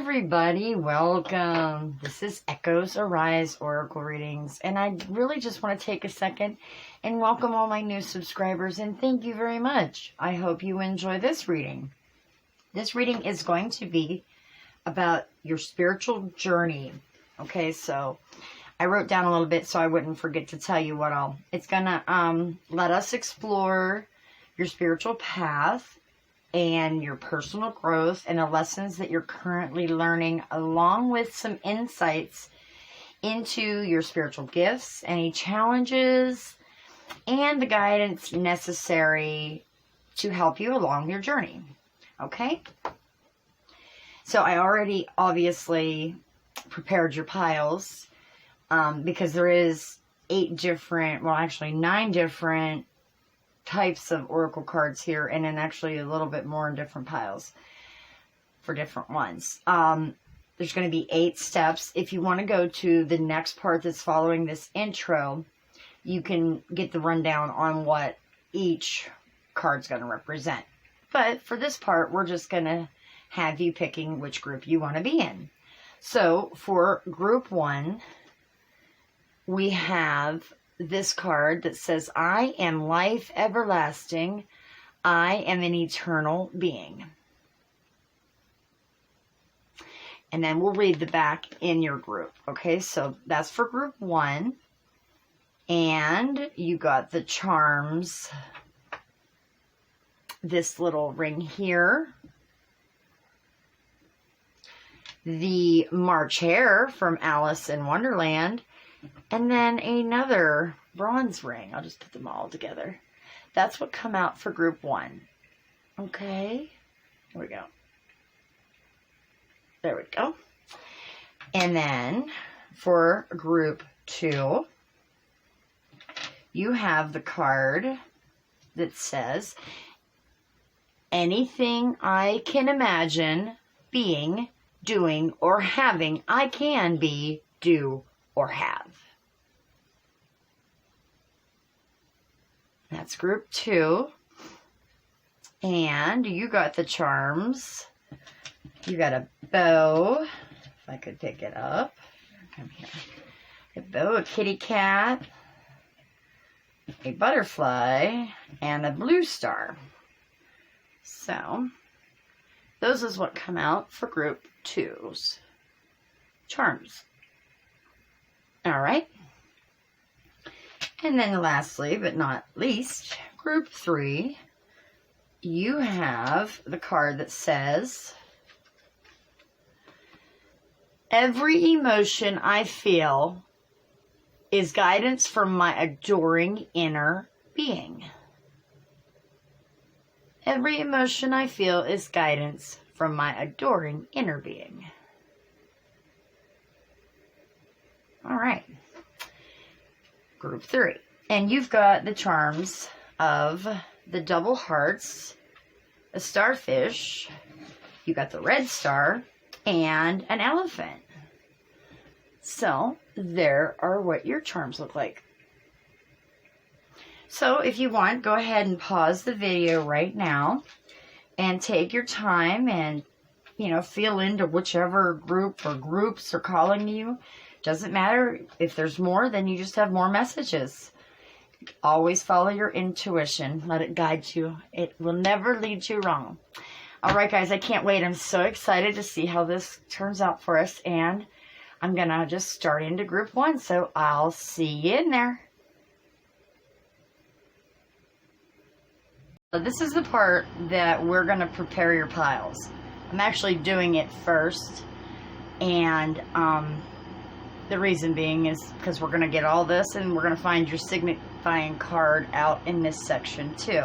everybody, welcome. This is Echoes Arise Oracle Readings, and I really just want to take a second and welcome all my new subscribers, and thank you very much. I hope you enjoy this reading. This reading is going to be about your spiritual journey. Okay, so I wrote down a little bit so I wouldn't forget to tell you what all. It's gonna let us explore your spiritual path and your personal growth and the lessons that you're currently learning, along with some insights into your spiritual gifts, any challenges, and the guidance necessary to help you along your journey. Okay? So I already obviously prepared your piles because there is 9 different types of oracle cards here, and then actually a little bit more in different piles for different ones. There's going to be 8 steps. If you want to go to the next part that's following this intro, you can get the rundown on what each card's going to represent. But for this part, we're just going to have you picking which group you want to be in. So for group 1, we have this card that says, I am life everlasting. I am an eternal being. And then we'll read the back in your group. Okay, so that's for group 1. And you got the charms. This little ring here. The March hare from Alice in Wonderland. And then another bronze ring. I'll just put them all together. That's what come out for group 1. Okay. Here we go. There we go. And then for group 2, you have the card that says, anything I can imagine being, doing, or having, I can be, do, or have. That's group 2. And you got the charms. You got a bow. If I could pick it up. Come here. A bow, a kitty cat, a butterfly, and a blue star. So, those is what come out for group 2's charms. All right. And then lastly, but not least, group 3, you have the card that says, every emotion I feel is guidance from my adoring inner being. Every emotion I feel is guidance from my adoring inner being. All right. Group 3. And you've got the charms of the double hearts, a starfish, you got the red star, and an elephant. So, there are what your charms look like. So, if you want, go ahead and pause the video right now and take your time and, feel into whichever group or groups are calling you. Doesn't matter. If there's more, then you just have more messages. Always follow your intuition. Let it guide you. It will never lead you wrong. All right, guys, I can't wait. I'm so excited to see how this turns out for us. And I'm going to just start into group 1. So I'll see you in there. So this is the part that we're going to prepare your piles. I'm actually doing it first. And, the reason being is because we're going to get all this and we're going to find your signifying card out in this section too.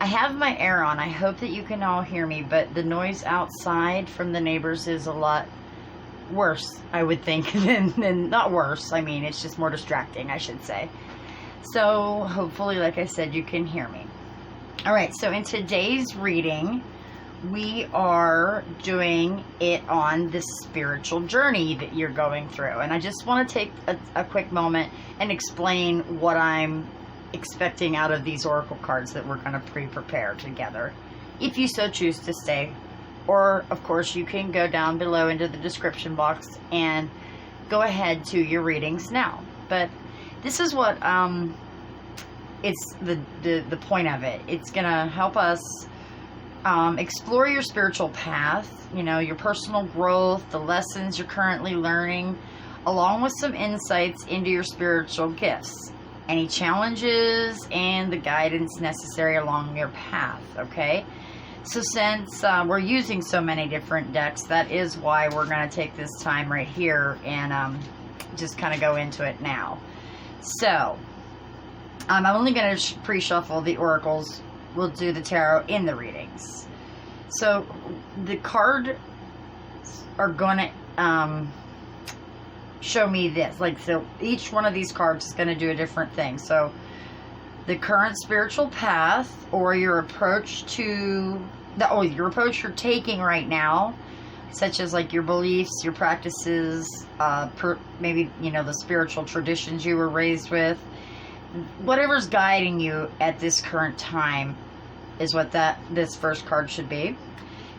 I have my air on. I hope that you can all hear me, but the noise outside from the neighbors is a lot worse, I would think, than not worse. I mean, it's just more distracting, I should say. So hopefully, like I said, you can hear me. All right, so in today's reading, we are doing it on this spiritual journey that you're going through. And I just want to take a quick moment and explain what I'm expecting out of these oracle cards that we're going to pre-prepare together, if you so choose to stay Or, of course, you can go down below into the description box and go ahead to your readings now. But this is what, it's the point of it. It's going to help us explore your spiritual path, you know, your personal growth, the lessons you're currently learning, along with some insights into your spiritual gifts, any challenges, and the guidance necessary along your path, okay? So since we're using so many different decks, that is why we're going to take this time right here and just kind of go into it now. So, I'm only going to pre-shuffle the oracles. We'll do the tarot in the readings. So, the cards are going to show me this. Like, so each one of these cards is going to do a different thing. So, the current spiritual path, or your approach to your approach you're taking right now, such as like your beliefs, your practices, maybe, you know, the spiritual traditions you were raised with, whatever's guiding you at this current time is what this first card should be.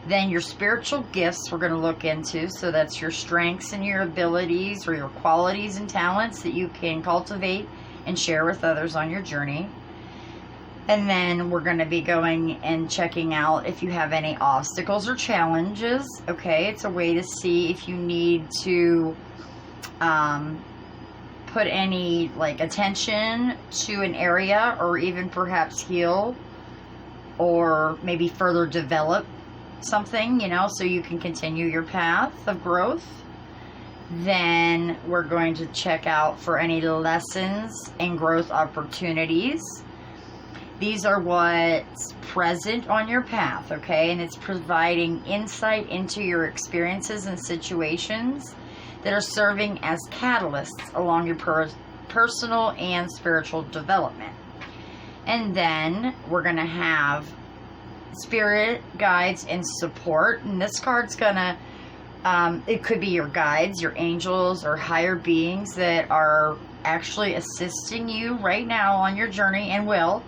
Then your spiritual gifts we're going to look into. So that's your strengths and your abilities, or your qualities and talents that you can cultivate and share with others on your journey. And then we're going to be going and checking out if you have any obstacles or challenges. Okay, it's a way to see if you need to put any like attention to an area, or even perhaps heal, or maybe further develop something, you know, so you can continue your path of growth. Then we're going to check out for any lessons and growth opportunities. These are what's present on your path, okay? And it's providing insight into your experiences and situations that are serving as catalysts along your personal and spiritual development. And then we're going to have spirit guides and support. And this card's going to, it could be your guides, your angels, or higher beings that are actually assisting you right now on your journey, and will.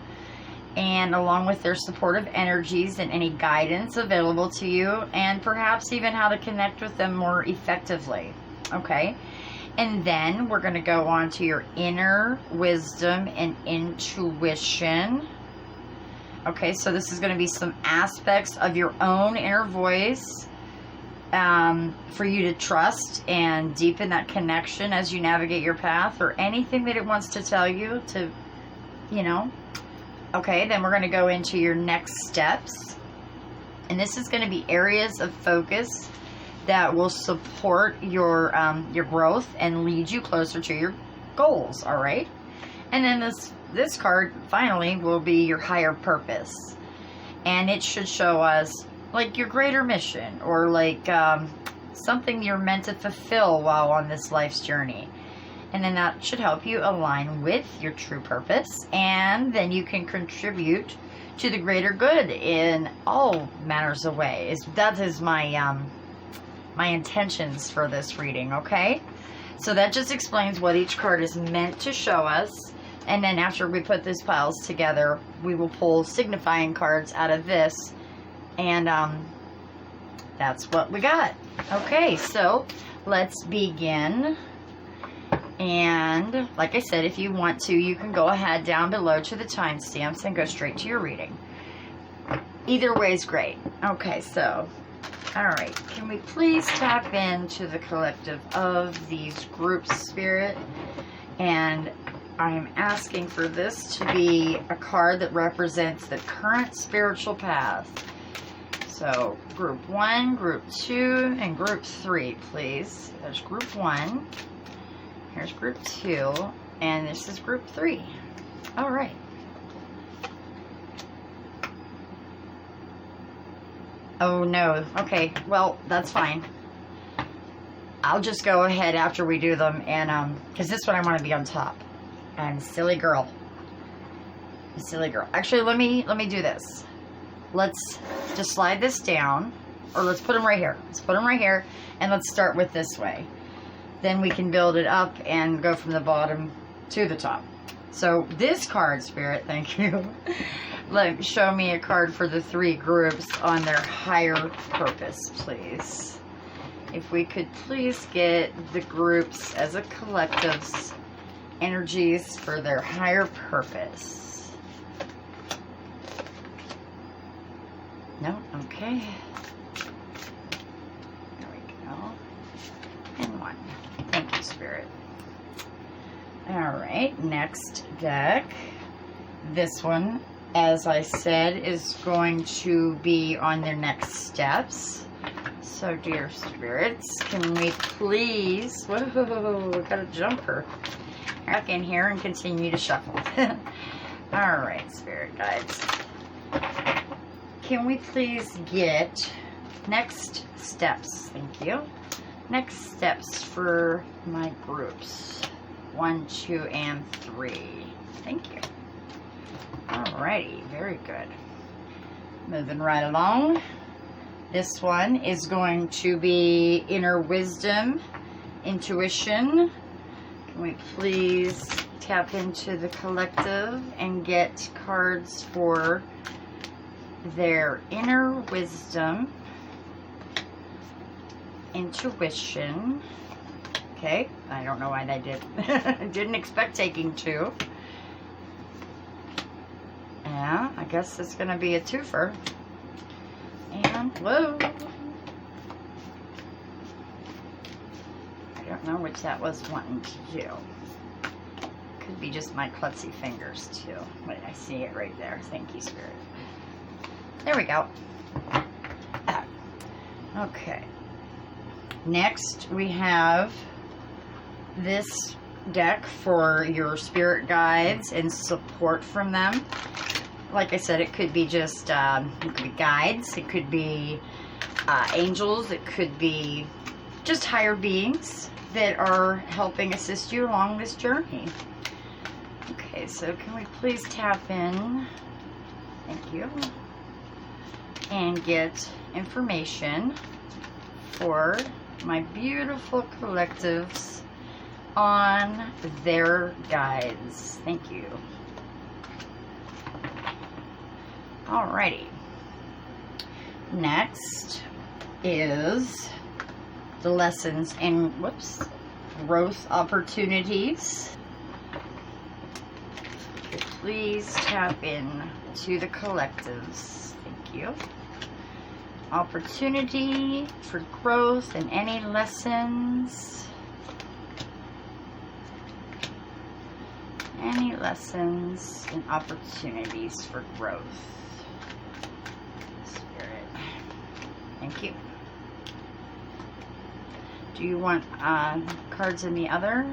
And along with their supportive energies and any guidance available to you, and perhaps even how to connect with them more effectively. Okay? And then we're going to go on to your inner wisdom and intuition. Okay, so this is going to be some aspects of your own inner voice for you to trust and deepen that connection as you navigate your path, or anything that it wants to tell you to, you know. Okay, then we're going to go into your next steps. And this is going to be areas of focus that will support your growth and lead you closer to your goals, all right? And then this card, finally, will be your higher purpose. And it should show us, like, your greater mission, or, like, something you're meant to fulfill while on this life's journey. And then that should help you align with your true purpose. And then you can contribute to the greater good in all manners of ways. That is my my intentions for this reading, okay? So that just explains what each card is meant to show us. And then after we put these piles together, we will pull signifying cards out of this. And that's what we got. Okay, so let's begin. And like I said, if you want to, you can go ahead down below to the timestamps and go straight to your reading. Either way is great. Okay, so, all right. Can we please tap into the collective of these groups, Spirit? And I'm asking for this to be a card that represents the current spiritual path. So, group 1, group 2, and group 3, please. There's group 1. Here's group 2, and this is group 3. All right. Oh, no. Okay, well, that's fine. I'll just go ahead after we do them, and, because this one I want to be on top. I'm a silly girl. A silly girl. Actually, let me do this. Let's just slide this down, or let's put them right here. Let's put them right here, and let's start with this way. Then we can build it up and go from the bottom to the top. So this card, Spirit, thank you, Show me a card for the 3 groups on their higher purpose, please. If we could please get the groups as a collective's energies for their higher purpose. No? Okay. There we go. And 1. Thank you, Spirit. Alright, next deck. This one, as I said, is going to be on their next steps. So, dear spirits, can we please... Whoa, we got a jumper. Back in here and continue to shuffle. Alright, spirit guides. Can we please get next steps? Thank you. Next steps for my groups. 1, 2, and 3. Thank you. Alrighty, very good. Moving right along. This one is going to be inner wisdom, intuition. Can we please tap into the collective and get cards for their inner wisdom, intuition. Okay, I don't know why they did. Didn't expect taking 2. Yeah, I guess it's going to be a twofer. And, whoa. I don't know which that was wanting to do. Could be just my klutzy fingers, too. Wait, I see it right there. Thank you, Spirit. There we go. Okay. Next, we have this deck for your spirit guides and support from them. Like I said, it could be just it could be guides, it could be angels, it could be just higher beings that are helping assist you along this journey. Okay, so can we please tap in? Thank you. And get information for my beautiful collectives on their guides. Thank you. Alrighty. Next is the lessons and growth opportunities. Please tap in to the collectives. Thank you. Opportunity for growth and any lessons. Any lessons and opportunities for growth. Spirit. Thank you. Do you want cards in the other?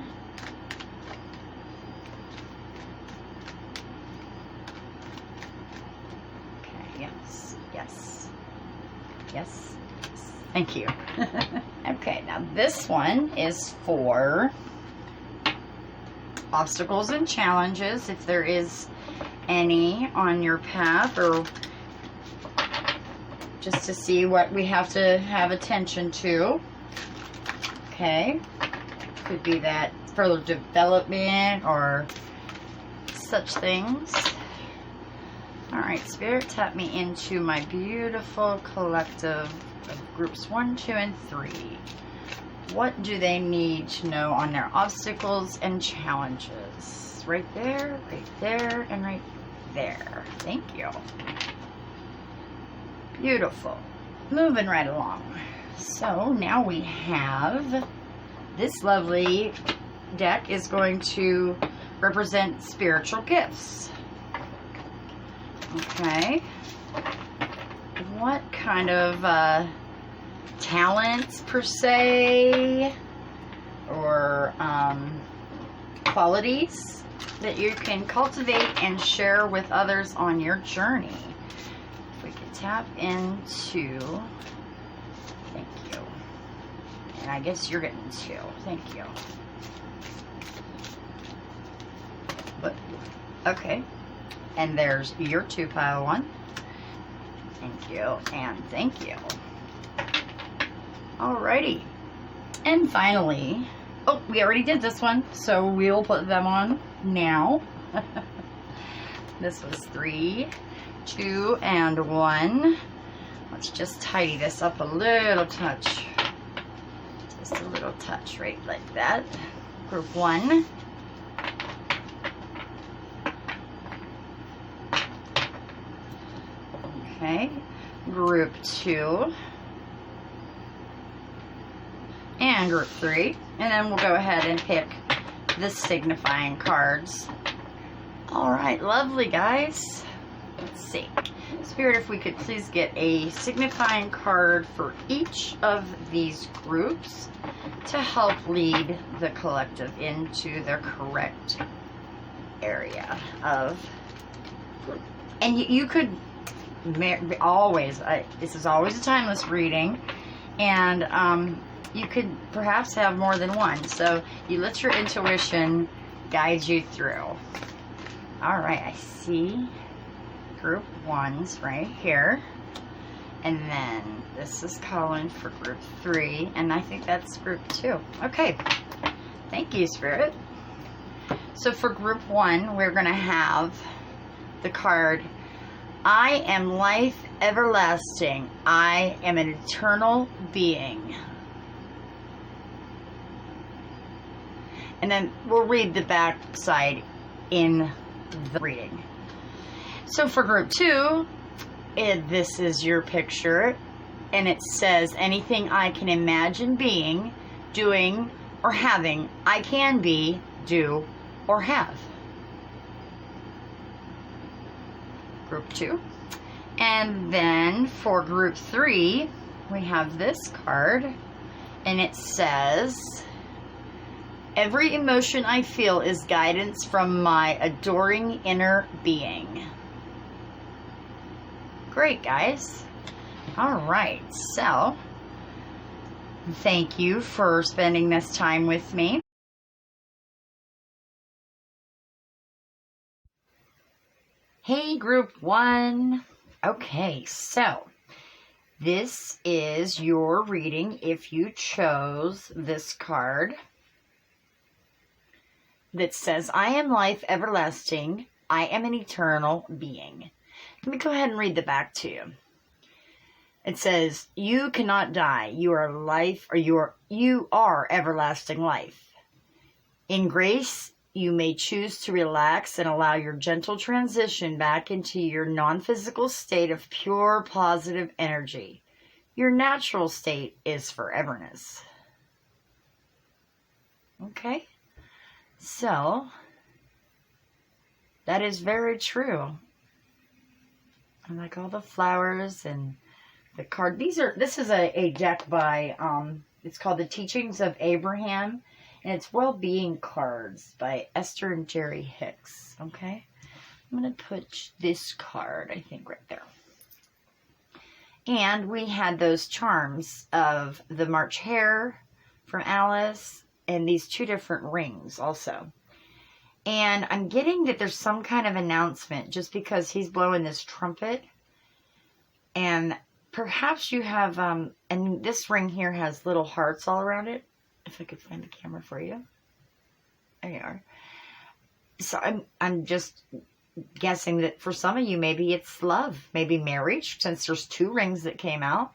Okay, yes, yes, yes, yes. Thank you. Okay, now this one is for obstacles and challenges, if there is any on your path, or just to see what we have to have attention to. Okay, could be that further development or such things. Alright, Spirit, tap me into my beautiful collective of groups 1, 2, and 3. What do they need to know on their obstacles and challenges? Right there, and right there. Thank you. Beautiful. Moving right along. So now we have this lovely deck is going to represent spiritual gifts. Okay. What kind of talents per se, or qualities that you can cultivate and share with others on your journey? If we could tap into, thank you, and I guess you're getting 2, thank you. But okay, and there's your 2 pile 1. Thank you, and thank you. Alrighty. And finally, oh, we already did this one, so we'll put them on now. This was 3. 2 and 1. Let's just tidy this up a little touch. Just a little touch, right like that. Group 1. Okay. Group 2. And group 3. And then we'll go ahead and pick the signifying cards. Alright, lovely guys. Let's see. Spirit, if we could please get a signifying card for each of these groups to help lead the collective into their correct area of... And you could always, this is always a timeless reading, and you could perhaps have more than one, so you let your intuition guide you through. Alright, I see group 1's right here, and then this is calling for group 3, and I think that's group 2. Okay, thank you, Spirit. So for group 1, we're going to have the card, I am life everlasting. I am an eternal being. And then we'll read the back side in the reading. So for group 2, this is your picture, and it says, anything I can imagine being, doing, or having, I can be, do, or have. Group 2. And then for group 3, we have this card, and it says, every emotion I feel is guidance from my adoring inner being. Great, guys. All right, so thank you for spending this time with me. Hey, group 1. Okay, so this is your reading if you chose this card that says, I am life everlasting. I am an eternal being. Let me go ahead and read the back to you. It says, you cannot die. You are life, or you are everlasting life. In grace, you may choose to relax and allow your gentle transition back into your non-physical state of pure positive energy. Your natural state is foreverness. Okay? So, that is very true. I like all the flowers and the card. This is a deck by, it's called The Teachings of Abraham, and it's Well-Being Cards by Esther and Jerry Hicks. Okay? I'm going to put this card, I think, right there. And we had those charms of the March Hare from Alice, and these 2 different rings also. And I'm getting that there's some kind of announcement just because he's blowing this trumpet. And perhaps you have, and this ring here has little hearts all around it. If I could find the camera for you. There you are. So I'm just guessing that for some of you, maybe it's love, maybe marriage, since there's 2 rings that came out.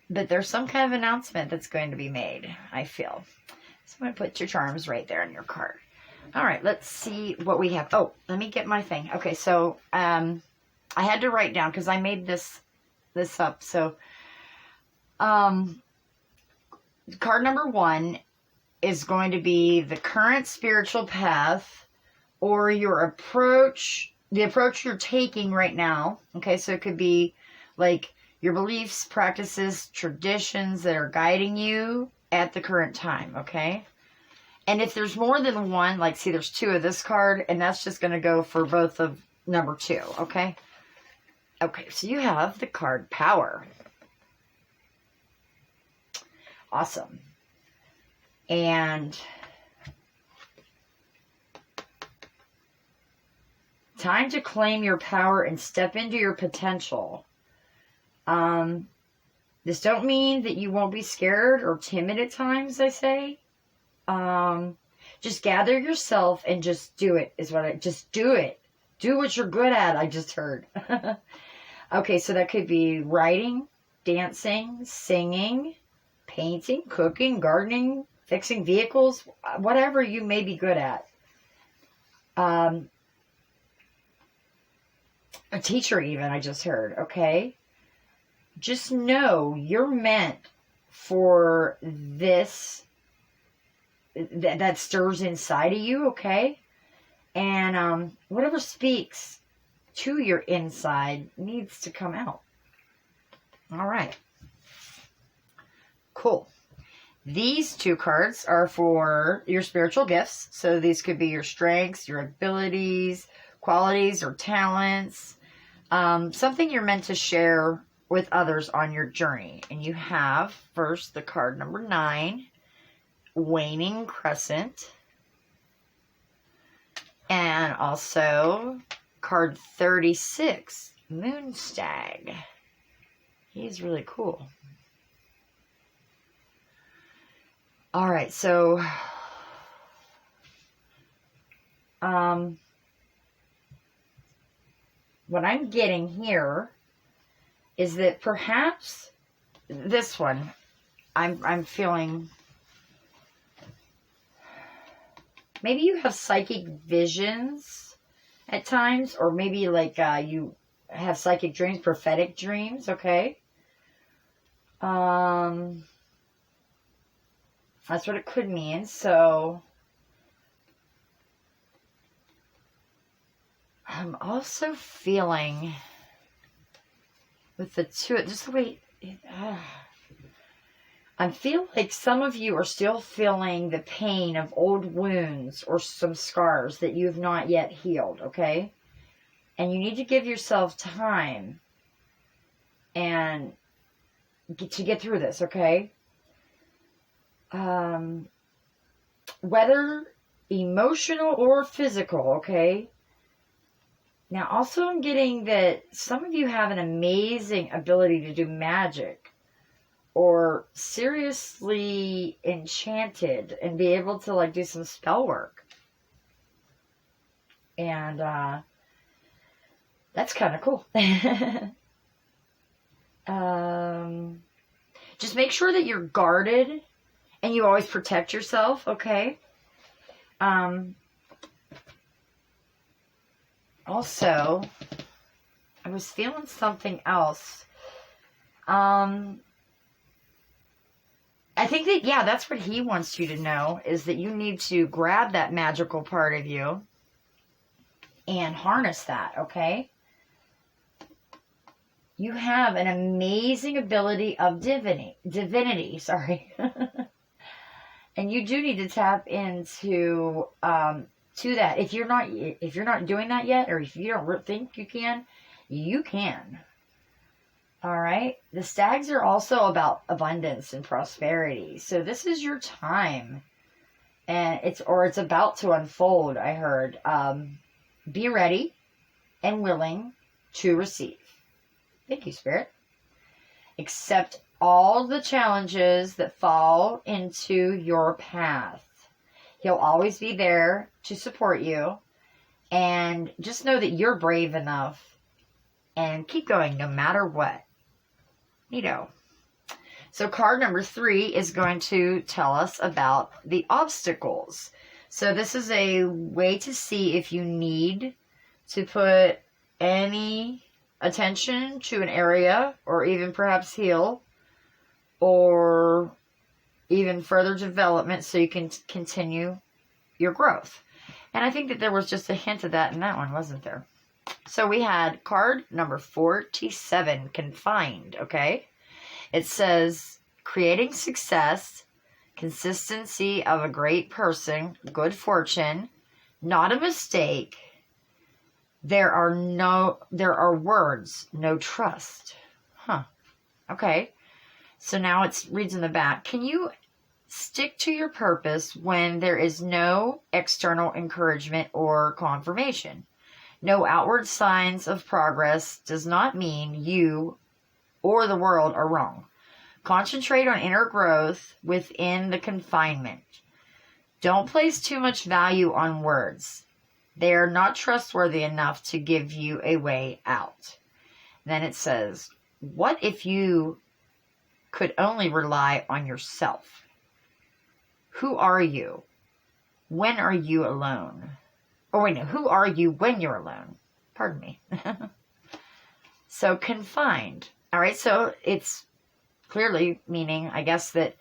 But there's some kind of announcement that's going to be made, I feel. So I'm going to put your charms right there on your card. All right, let's see what we have. Oh, let me get my thing. Okay, so I had to write down because I made this up. So card number 1 is going to be the current spiritual path, or your approach, the approach you're taking right now. Okay, so it could be like your beliefs, practices, traditions that are guiding you at the current time, okay? And if there's more than one, like, see, there's 2 of this card, and that's just going to go for both of number 2, okay? Okay, so you have the card Power. Awesome. And time to claim your power and step into your potential. This don't mean that you won't be scared or timid at times, I say. Just gather yourself and just do it, just do it. Do what you're good at, I just heard. Okay, so that could be writing, dancing, singing, painting, cooking, gardening, fixing vehicles, whatever you may be good at. A teacher even, I just heard, okay? Just know you're meant for this, that stirs inside of you, okay? And whatever speaks to your inside needs to come out. All right. Cool. These two cards are for your spiritual gifts. So these could be your strengths, your abilities, qualities, or talents. Something you're meant to share with others on your journey. And you have first the card number 9, Waning Crescent. And also card 36, Moonstag. He's really cool. All right, so what I'm getting here is that perhaps this one, I'm feeling, maybe you have psychic visions at times, or maybe like you have psychic dreams, prophetic dreams, okay? That's what it could mean. So I'm also feeling with the two, just the way I feel like some of you are still feeling the pain of old wounds or some scars that you have not yet healed, okay? And you need to give yourself time and to get through this, okay? Whether emotional or physical, okay? Now, also I'm getting that some of you have an amazing ability to do magic or seriously enchanted and be able to like do some spell work. And that's kind of cool. Just make sure that you're guarded and you always protect yourself, okay? Also, I was feeling something else. I think that, yeah, that's what he wants you to know, is that you need to grab that magical part of you and harness that, okay? You have an amazing ability of divinity, sorry. And you do need to tap into to that. If you're not doing that yet, or if you don't think you can, you can. All right. The stags are also about abundance and prosperity. So this is your time, and it's about to unfold. I heard. Be ready and willing to receive. Thank you, Spirit. Accept all the challenges that fall into your path. He'll always be there to support you. And just know that you're brave enough. And keep going no matter what. So card number 3 is going to tell us about the obstacles. So this is a way to see if you need to put any attention to an area, or even perhaps heal, or even further development so you can continue your growth. And I think that there was just a hint of that in that one, wasn't there? So we had card number 47, Confined, okay? It says, creating success, consistency of a great person, good fortune, not a mistake. There are words, no trust. Okay. So now it reads in the back. Can you stick to your purpose when there is no external encouragement or confirmation? No outward signs of progress does not mean you or the world are wrong. Concentrate on inner growth within the confinement. Don't place too much value on words. They are not trustworthy enough to give you a way out. Then it says, what if you could only rely on yourself? Who are you? When are you alone? Oh, wait, no. Who are you when you're alone? Pardon me. So, confined. All right, so it's clearly meaning, I guess, that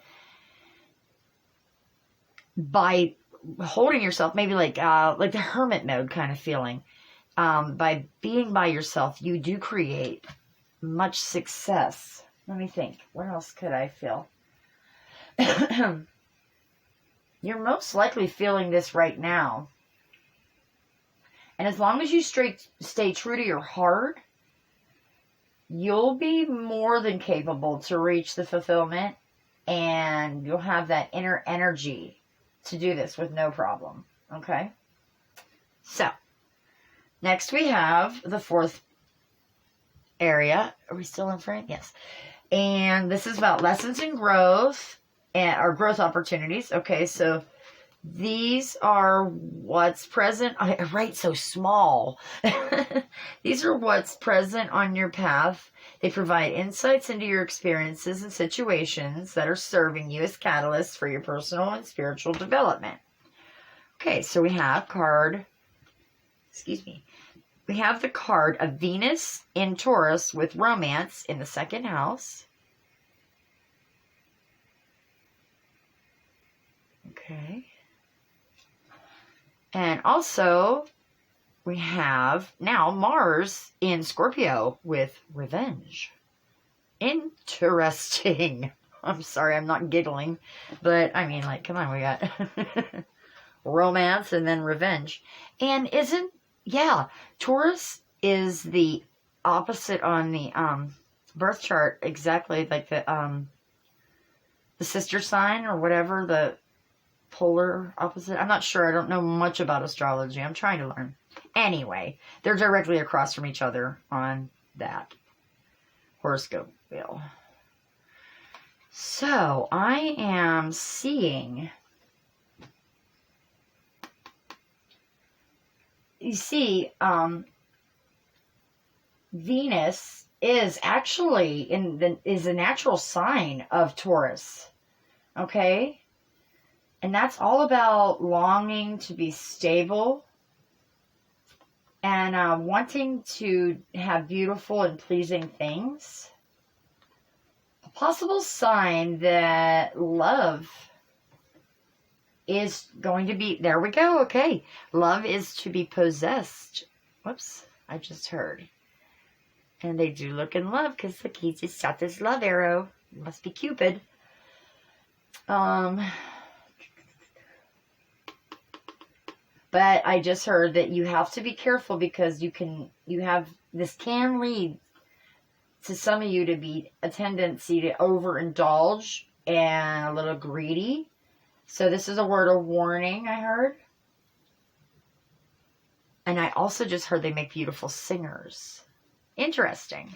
by holding yourself, maybe like the hermit mode kind of feeling, by being by yourself, you do create much success. Let me think. What else could I feel? You're most likely feeling this right now. And as long as you stay true to your heart, you'll be more than capable to reach the fulfillment, and you'll have that inner energy to do this with no problem. Okay? So, next we have the fourth area. Are we still in frame? Yes. And this is about lessons in growth or growth opportunities. Okay, so these are what's present. I write so small. These are what's present on your path. They provide insights into your experiences and situations that are serving you as catalysts for your personal and spiritual development. Okay, so we have we have the card of Venus in Taurus with romance in the second house. Okay. And also, we have now Mars in Scorpio with revenge. Interesting. I'm sorry, I'm not giggling. But, I mean, like, come on, we got romance and then revenge. And Taurus is the opposite on the birth chart, exactly like the sister sign or whatever, the polar opposite. I'm not sure. I don't know much about astrology. I'm trying to learn. Anyway, they're directly across from each other on that horoscope wheel. So, I am seeing, you see, Venus is actually is a natural sign of Taurus. Okay? And that's all about longing to be stable and wanting to have beautiful and pleasing things. A possible sign that love is going to be, there we go, okay. Love is to be possessed. Whoops, I just heard. And they do look in love because look, he just shot this love arrow. It must be Cupid. But I just heard that you have to be careful because this can lead to some of you to be a tendency to overindulge and a little greedy. So this is a word of warning, I heard. And I also just heard they make beautiful singers. Interesting.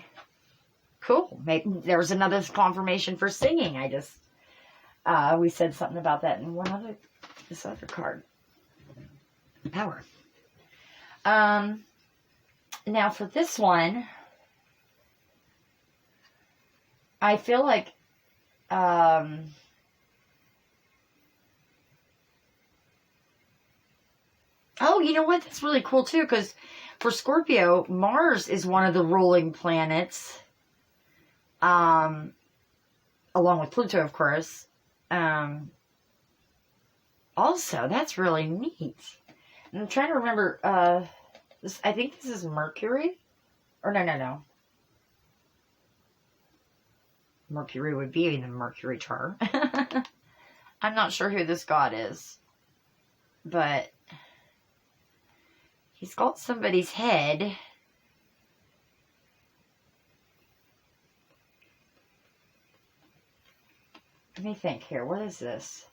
Cool. Maybe there was another confirmation for singing. We said something about that in this other card. Power. Now for this one, I feel like oh, you know what? That's really cool too, because for Scorpio, Mars is one of the ruling planets, along with Pluto, of course. Also, that's really neat. And I'm trying to remember, I think this is Mercury? Or no. Mercury would be in the Mercury chart. I'm not sure who this god is. But he's got somebody's head. Let me think here. What is this?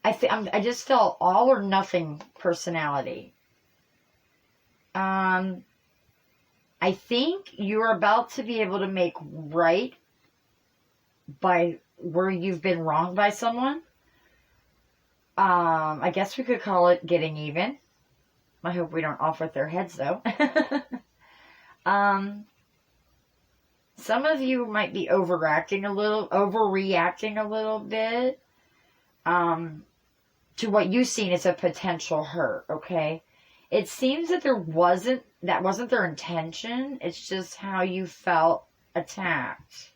I just felt all or nothing personality. I think you're about to be able to make right by where you've been wronged by someone. I guess we could call it getting even. I hope we don't off with their heads, though. Some of you might be overreacting a little bit, to what you've seen as a potential hurt, okay? It seems that that wasn't their intention. It's just how you felt attacked.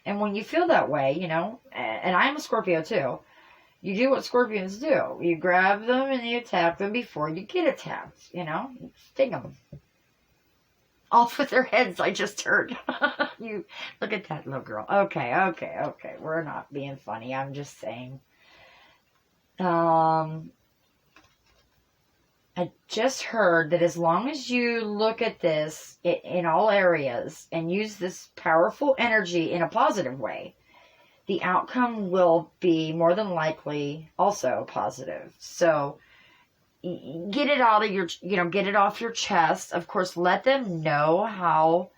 And when you feel that way, you know, and I'm a Scorpio too, you do what Scorpions do. You grab them and you attack them before you get attacked, you know? You sting them. Off with their heads, I just heard. You look at that little girl. Okay. We're not being funny. I'm just saying. I just heard that as long as you look at this in all areas and use this powerful energy in a positive way, the outcome will be more than likely also positive. So get it out of your, get it off your chest. Of course, let them know how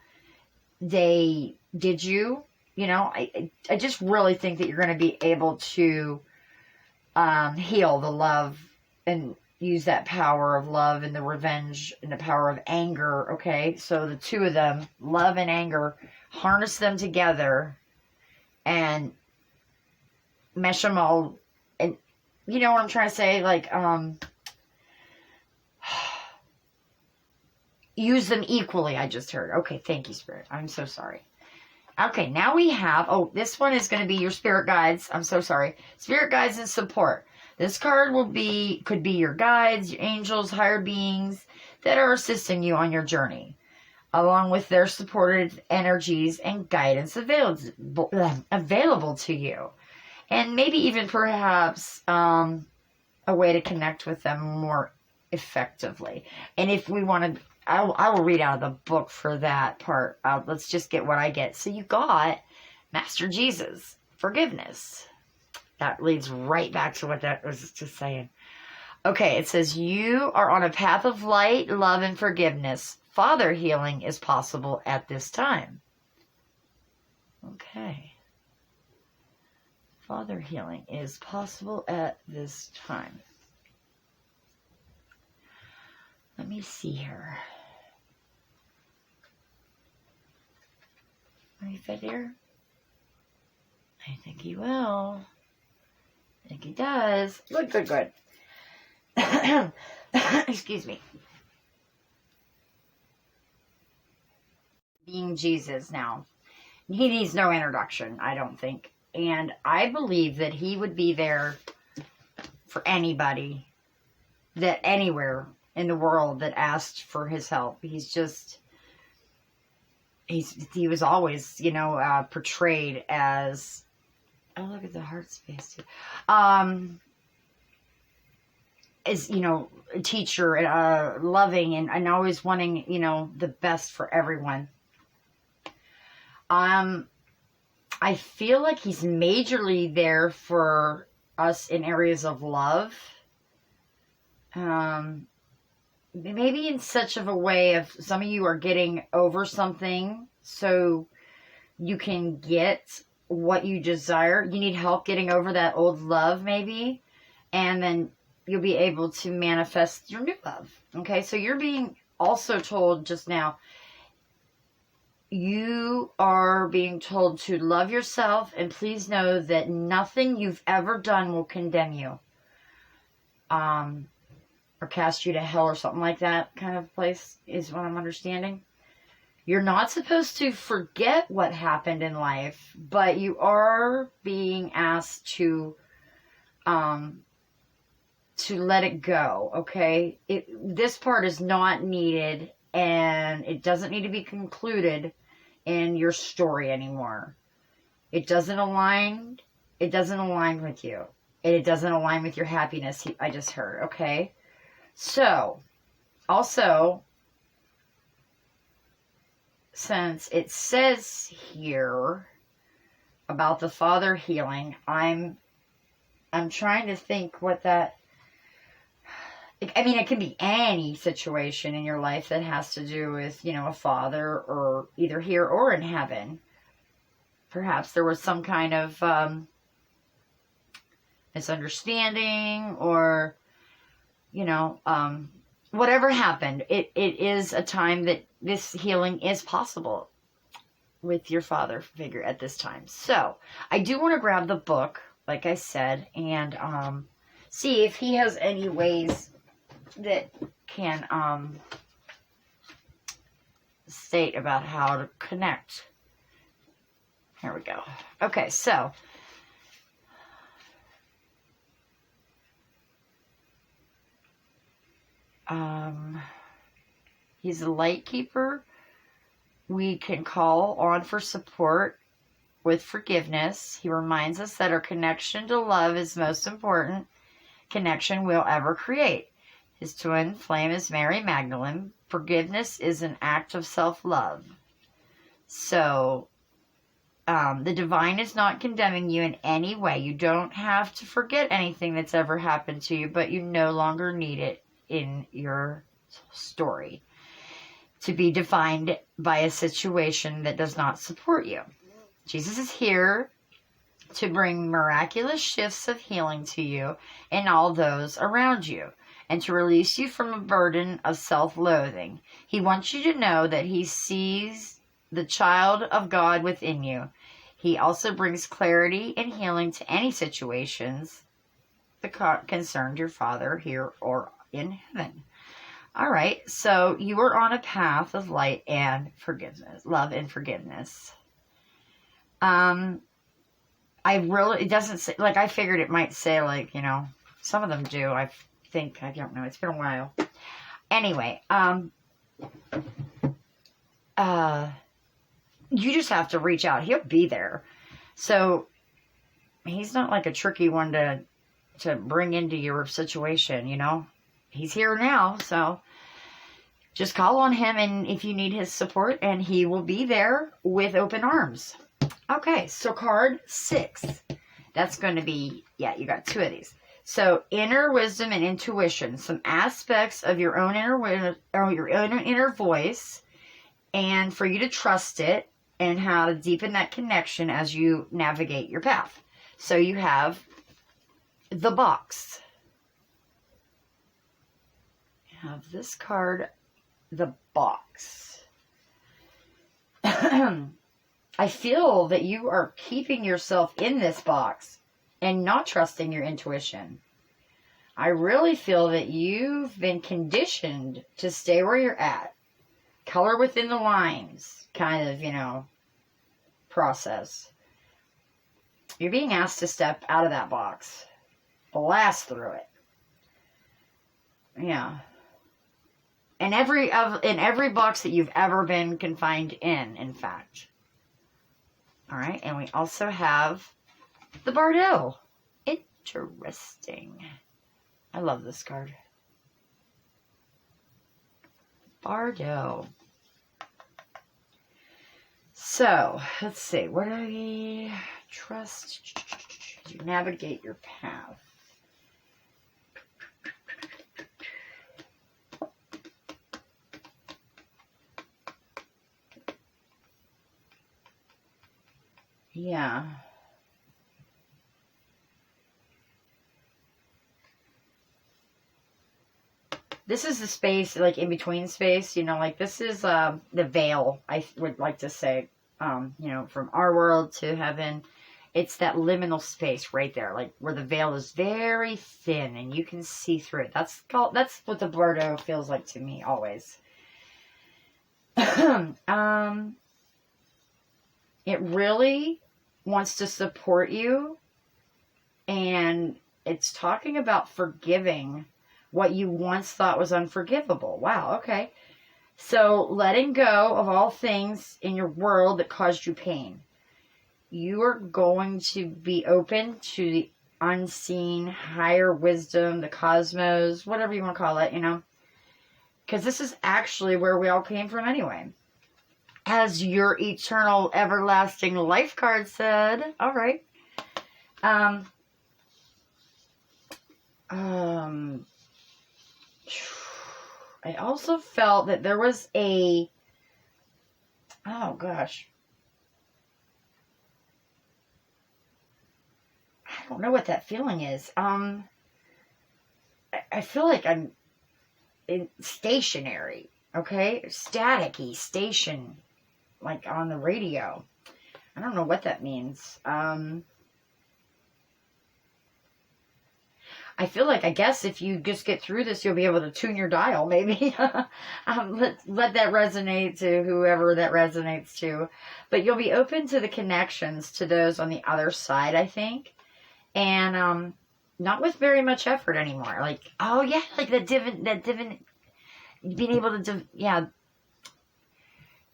they did you. You know, I just really think that you're going to be able to heal the love and use that power of love and the revenge and the power of anger, okay? So the two of them, love and anger, harness them together and mesh them all. And you know what I'm trying to say? Like, use them equally, I just heard. Okay, thank you, Spirit. I'm so sorry. Okay, now we have, this one is going to be your spirit guides. I'm so sorry. Spirit guides and support. This card could be your guides, your angels, higher beings that are assisting you on your journey, along with their supportive energies and guidance available to you. And maybe even perhaps a way to connect with them more effectively. And if we want to, I will read out of the book for that part. Let's just get what I get. So you got Master Jesus, forgiveness. That leads right back to what that was just saying. Okay, it says, you are on a path of light, love, and forgiveness. Father healing is possible at this time. Okay. Father healing is possible at this time. Let me see here. Are you fit here? I think he will. I think he does. Good. Excuse me. Being Jesus now. He needs no introduction, I don't think. And I believe that he would be there for anybody that anywhere in the world that asked for his help. He was always, portrayed as, oh, look at the heart space too. As, a teacher, loving and always wanting, the best for everyone. I feel like he's majorly there for us in areas of love. Maybe in such of a way of some of you are getting over something so you can get what you desire. You need help getting over that old love maybe, and then you'll be able to manifest your new love. Okay, so you're being also told just now, you are being told to love yourself, and please know that nothing you've ever done will condemn you. Or cast you to hell or something like that kind of place is what I'm understanding. You're not supposed to forget what happened in life, but you are being asked to let it go, okay? This part is not needed, and it doesn't need to be concluded in your story anymore. It doesn't align with you. And it doesn't align with your happiness, I just heard, okay? So, also, since it says here about the Father healing, I'm trying to think what that, I mean, it can be any situation in your life that has to do with, a father, or either here or in heaven. Perhaps there was some kind of misunderstanding, or, whatever happened, it is a time that this healing is possible with your father figure at this time. So I do want to grab the book, like I said, and see if he has any ways that can state about how to connect. Here we go. Okay, so he's a light keeper. We can call on for support with forgiveness. He reminds us that our connection to love is the most important connection we'll ever create. His twin flame is Mary Magdalene. Forgiveness is an act of self-love. So, the divine is not condemning you in any way. You don't have to forget anything that's ever happened to you, but you no longer need it in your story to be defined by a situation that does not support you. Jesus is here to bring miraculous shifts of healing to you and all those around you, and to release you from a burden of self-loathing. He wants you to know that he sees the child of God within you. He also brings clarity and healing to any situations that concerned your father here or in heaven. All right, so you are on a path of light and forgiveness, love and forgiveness. It doesn't say, like, I figured it might say, like, you know, some of them do, I think, I don't know, it's been a while. Anyway, you just have to reach out. He'll be there. So, he's not like a tricky one to bring into your situation, you know. He's here now, so just call on him, and if you need his support, and he will be there with open arms. Okay, so card 6. That's going to be, yeah, you got 2 of these. So, inner wisdom and intuition, some aspects of your own inner voice, and for you to trust it, and how to deepen that connection as you navigate your path. So you have the box. You have this card, the box. I feel that you are keeping yourself in this box and not trusting your intuition. I really feel that you've been conditioned to stay where you're at. Color within the lines, kind of, you know, process. You're being asked to step out of that box. Blast through it. Yeah. In every box that you've ever been confined in fact. All right, and we also have the Bardo. Interesting. I love this card. Bardo. So, let's see. What do we trust as you navigate your path? Yeah. This is the space, like, in between space, you know, like, this is the veil, I would like to say, you know, from our world to heaven. It's that liminal space right there, like, where the veil is very thin and you can see through it. That's what the Bardo feels like to me, always. It really wants to support you, and it's talking about forgiving what you once thought was unforgivable. Wow, okay. So, letting go of all things in your world that caused you pain. You are going to be open to the unseen, higher wisdom, the cosmos, whatever you want to call it, you know. Because this is actually where we all came from anyway. As your eternal, everlasting life card said. All right. I also felt that there was oh gosh. I don't know what that feeling is. I feel like stationary, okay? Staticky, station, like on the radio. I don't know what that means. I feel like, I guess if you just get through this, you'll be able to tune your dial, maybe. Let that resonate to whoever that resonates to. But you'll be open to the connections to those on the other side, I think. And not with very much effort anymore. Like, oh yeah, like that divin, being able to, yeah.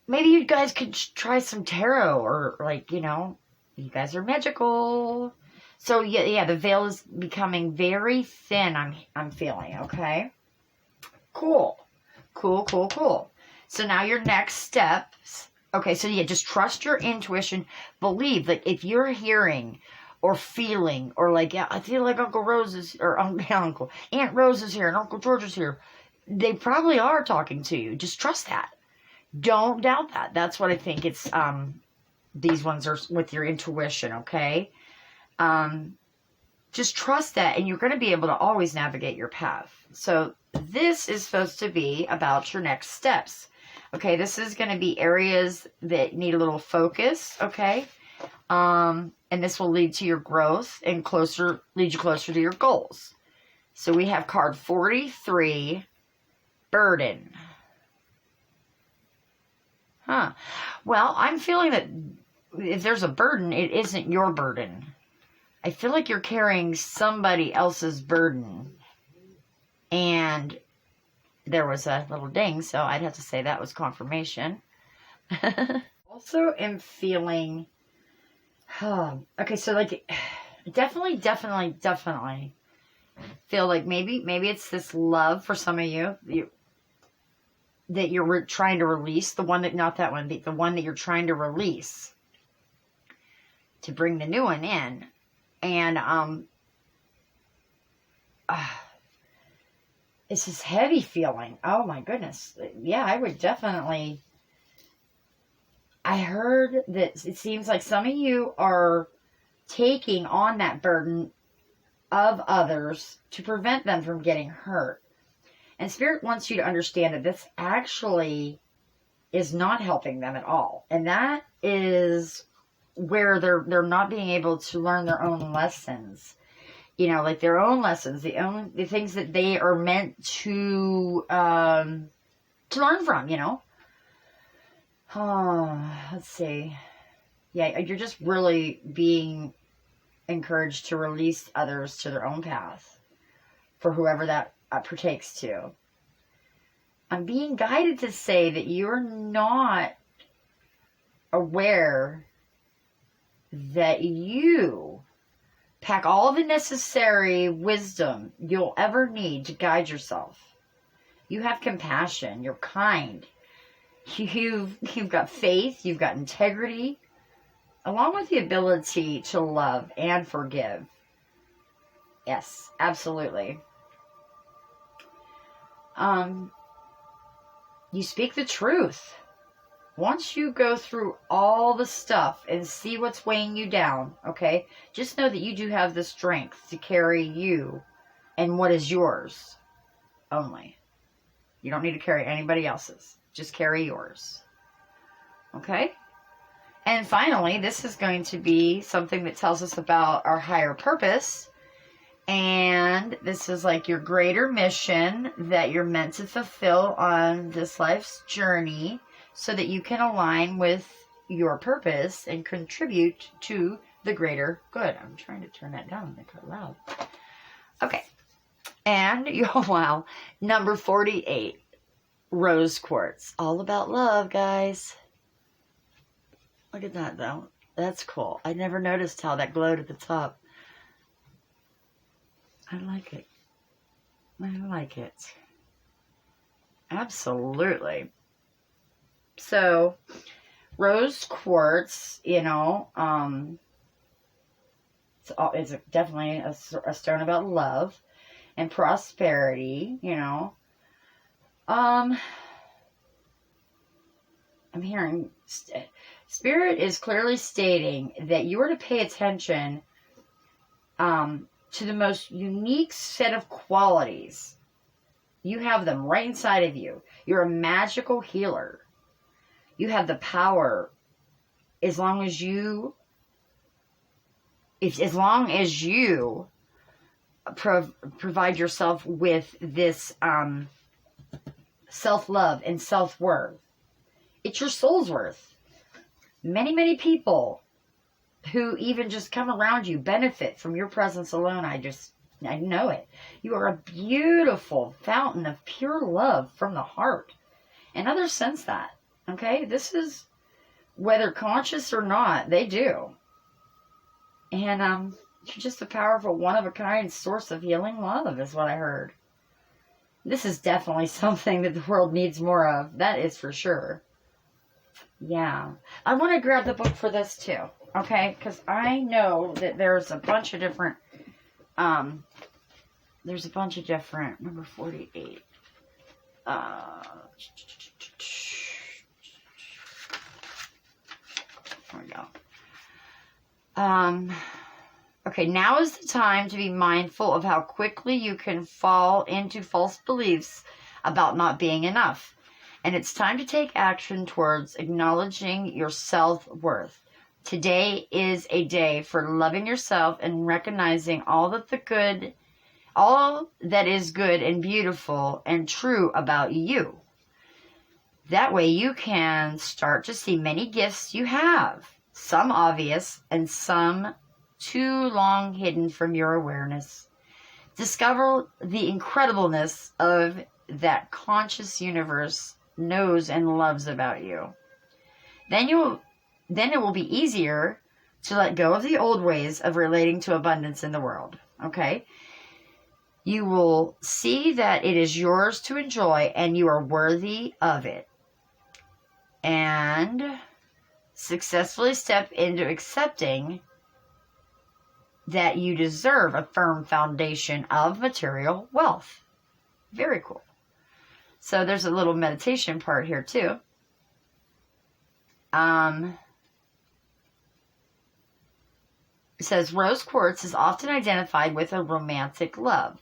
Maybe you guys could try some tarot, or like, you know, you guys are magical. So yeah, the veil is becoming very thin, I'm feeling, okay? Cool. So now your next steps, okay, so yeah, just trust your intuition. Believe that if you're hearing or feeling, or like, yeah, I feel like Uncle Rose is, or Aunt Rose is here and Uncle George is here, they probably are talking to you. Just trust that. Don't doubt that. That's what I think it's, these ones are with your intuition, okay? Just trust that, and you're going to be able to always navigate your path. So this is supposed to be about your next steps. Okay, this is going to be areas that need a little focus, okay? And this will lead to your growth and lead you closer to your goals. So we have card 43, burden. Well, I'm feeling that if there's a burden, it isn't your burden. I feel like you're carrying somebody else's burden. And there was a little ding, so I'd have to say that was confirmation. Also am feeling, okay, so like, definitely feel like maybe it's this love for some of you that you're trying to release, the one that, not that one, the one that you're trying to release to bring the new one in. And it's this heavy feeling. Oh my goodness. Yeah, I would definitely. I heard that it seems like some of you are taking on that burden of others to prevent them from getting hurt. And Spirit wants you to understand that this actually is not helping them at all. And that is where they're not being able to learn their own lessons, you know, like their own lessons, the things that they are meant to learn from, you know. Let's see. Yeah, you're just really being encouraged to release others to their own path for whoever that partakes to. I'm being guided to say that you're not aware that you pack all the necessary wisdom you'll ever need to guide yourself. You have compassion. You're kind. You've got faith. You've got integrity, along with the ability to love and forgive. Yes, absolutely. You speak the truth. Once you go through all the stuff and see what's weighing you down, okay, just know that you do have the strength to carry you and what is yours only. You don't need to carry anybody else's. Just carry yours. Okay? And finally, this is going to be something that tells us about our higher purpose. And this is like your greater mission that you're meant to fulfill on this life's journey, so that you can align with your purpose and contribute to the greater good. I'm trying to turn that down and make it loud. Okay. And, wow, number 48, rose quartz. All about love, guys. Look at that, though. That's cool. I never noticed how that glowed at the top. I like it. I like it. Absolutely. So, rose quartz, you know, it's definitely a stone about love and prosperity, you know. I'm hearing Spirit is clearly stating that you are to pay attention to the most unique set of qualities You have them right inside of you. You're a magical healer. You have the power as long as you provide yourself with this self-love and self-worth. It's your soul's worth. Many, many people who even just come around you benefit from your presence alone. I know it. You are a beautiful fountain of pure love from the heart. And others sense that. Okay? This is, whether conscious or not, they do. And you're just a powerful, one-of-a-kind source of healing love, is what I heard. This is definitely something that the world needs more of. That is for sure. Yeah. I want to grab the book for this too. Okay? Because I know that there's a bunch of different... number 48. There we go. Okay, now is the time to be mindful of how quickly you can fall into false beliefs about not being enough. And it's time to take action towards acknowledging your self-worth. Today is a day for loving yourself and recognizing all that is good and beautiful and true about you. That way you can start to see many gifts you have, some obvious and some too long hidden from your awareness. Discover the incredibleness of that conscious universe knows and loves about you. Then it will be easier to let go of the old ways of relating to abundance in the world. Okay? You will see that it is yours to enjoy and you are worthy of it. And successfully step into accepting that you deserve a firm foundation of material wealth. Very cool. So there's a little meditation part here too. It says rose quartz is often identified with a romantic love.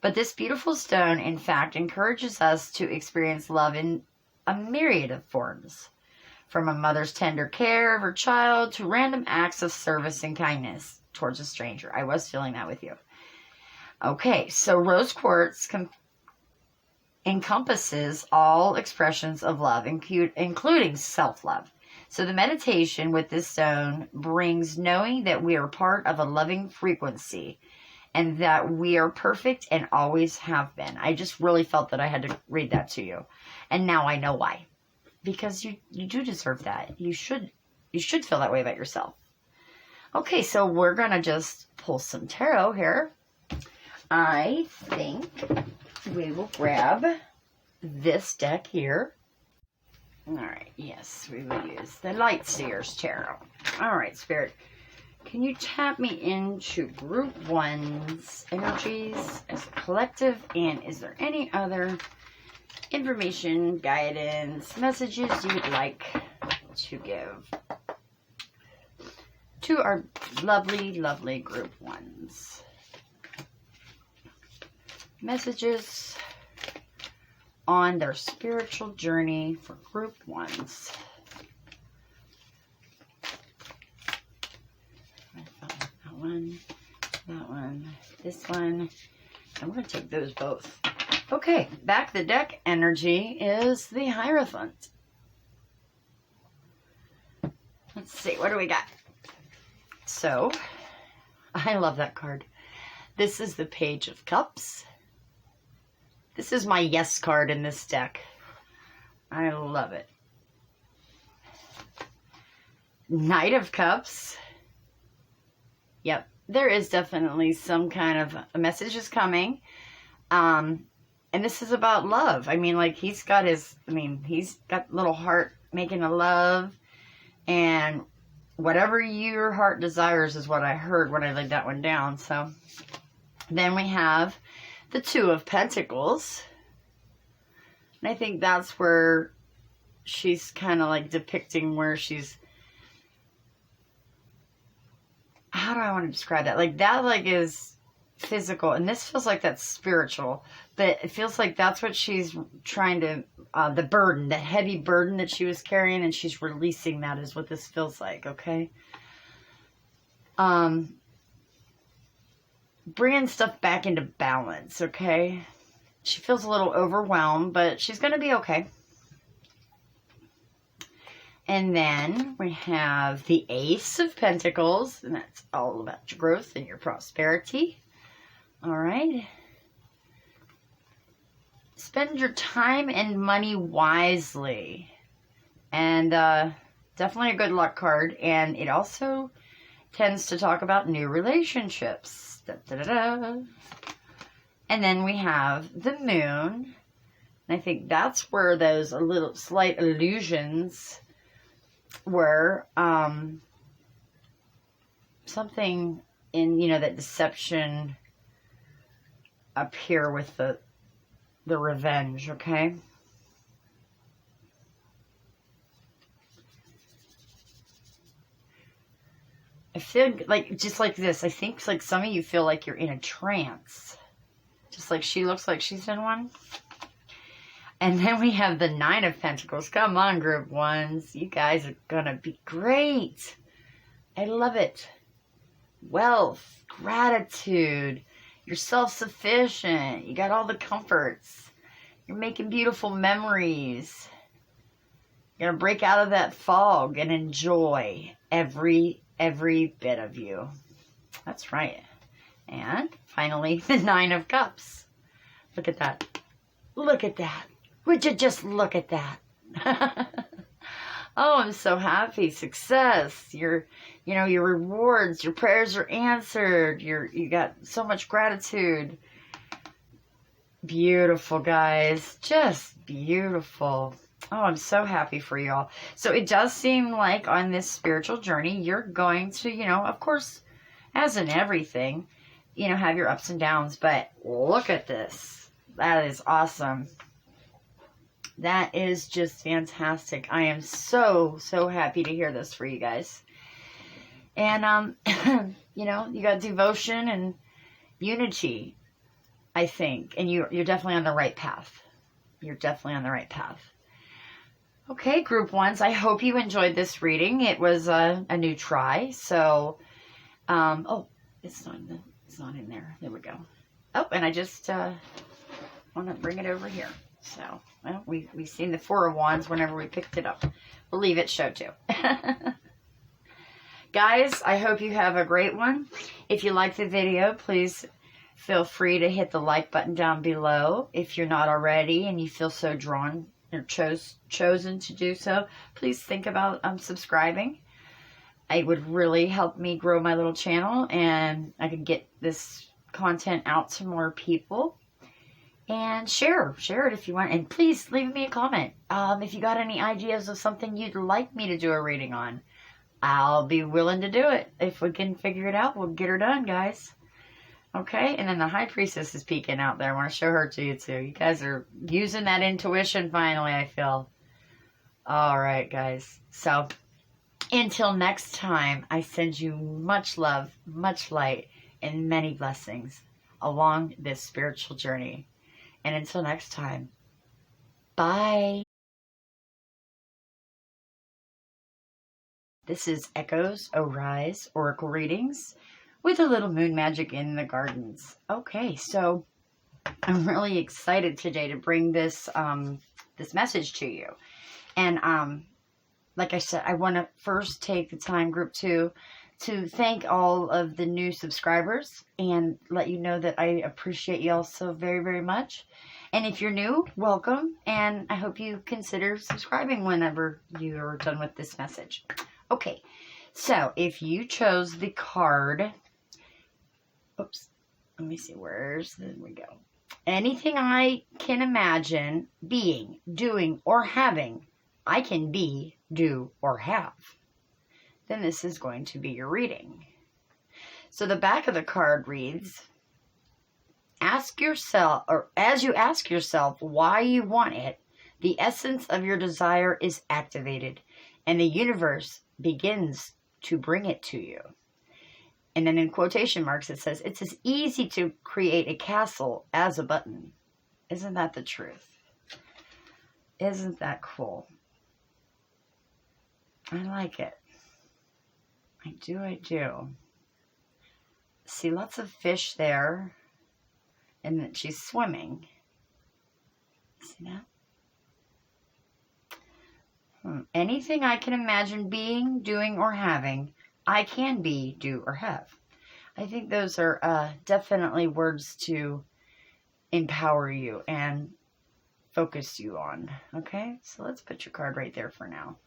But this beautiful stone, in fact, encourages us to experience love in a myriad of forms. From a mother's tender care of her child to random acts of service and kindness towards a stranger. I was feeling that with you. Okay, so rose quartz encompasses all expressions of love, including self-love. So the meditation with this stone brings knowing that we are part of a loving frequency and that we are perfect and always have been. I just really felt that I had to read that to you. And now I know why. Because you do deserve that. You should feel that way about yourself. Okay, so we're going to just pull some tarot here. I think we will grab this deck here. All right, yes, we will use the Light Seer's Tarot. All right, Spirit, can you tap me into Group 1's energies as a collective? And is there any other information, guidance, messages you would like to give to our lovely, lovely Group 1s? Messages on their spiritual journey for Group 1s. That one, this one, and we're going to take those both. Okay, back the deck energy is the Hierophant. Let's see, what do we got? So, I love that card. This is the Page of Cups. This is my yes card in this deck. I love it. Knight of Cups. Yep, there is definitely some kind of a message is coming. And this is about love. I mean, like, he's got little heart making a love. And whatever your heart desires is what I heard when I laid that one down. So, then we have the Two of Pentacles. And I think that's where she's kind of like depicting where she's... How do I want to describe that? Like, that, like, is physical, and this feels like that's spiritual, but it feels like that's what she's trying to, the burden, that heavy burden that she was carrying, and she's releasing that is what this feels like, okay? Bringing stuff back into balance, okay? She feels a little overwhelmed, but she's going to be okay. And then we have the Ace of Pentacles, and that's all about your growth and your prosperity. All right. Spend your time and money wisely. And definitely a good luck card. And it also tends to talk about new relationships. Da, da, da, da. And then we have the Moon. And I think that's where those little slight illusions were. Something in, you know, that deception up here with the revenge, okay? I feel like, just like this, I think like some of you feel like you're in a trance. Just like she looks like she's in one. And then we have the Nine of Pentacles. Come on, group ones. You guys are going to be great. I love it. Wealth, gratitude. You're self-sufficient. You got all the comforts. You're making beautiful memories. You're going to break out of that fog and enjoy every bit of you. That's right. And finally, the Nine of Cups. Look at that. Look at that. Would you just look at that? Oh, I'm so happy. Success. Your rewards, your prayers are answered. You got so much gratitude. Beautiful, guys. Just beautiful. Oh, I'm so happy for y'all. So it does seem like on this spiritual journey, you're going to, of course, as in everything, have your ups and downs. But look at this. That is awesome. That is just fantastic. I am so, so happy to hear this for you guys. And, you got devotion and unity, I think. And you're definitely on the right path. You're definitely on the right path. Okay, group ones, I hope you enjoyed this reading. It was a new try. So, oh, it's not in there. There we go. Oh, and I just want to bring it over here. So, well, we've seen the Four of Wands whenever we picked it up. Believe it, show too. Guys, I hope you have a great one. If you like the video, please feel free to hit the like button down below. If you're not already and you feel so drawn or chosen to do so, please think about subscribing. It would really help me grow my little channel, and I could get this content out to more people. And share it if you want. And please leave me a comment. If you got any ideas of something you'd like me to do a reading on, I'll be willing to do it. If we can figure it out, we'll get her done, guys. Okay, and then the High Priestess is peeking out there. I want to show her to you, too. You guys are using that intuition finally, I feel. All right, guys. So, until next time, I send you much love, much light, and many blessings along this spiritual journey. And until next time, bye. This is Echoes Arise Oracle Readings with a little moon magic in the gardens. Okay, so I'm really excited today to bring this this message to you. And like I said, I want to first take the time, group 2, to thank all of the new subscribers and let you know that I appreciate y'all so very, very much. And if you're new, welcome. And I hope you consider subscribing whenever you are done with this message. Okay, so if you chose the card, oops, let me see, there we go. Anything I can imagine being, doing, or having, I can be, do, or have. Then this is going to be your reading. So the back of the card reads, ask yourself, or as you ask yourself why you want it, the essence of your desire is activated, and the universe begins to bring it to you. And then in quotation marks, it says, it's as easy to create a castle as a button. Isn't that the truth? Isn't that cool? I like it. I do. See lots of fish there. And then she's swimming. See that? Anything I can imagine being, doing, or having, I can be, do, or have. I think those are definitely words to empower you and focus you on. Okay, so let's put your card right there for now.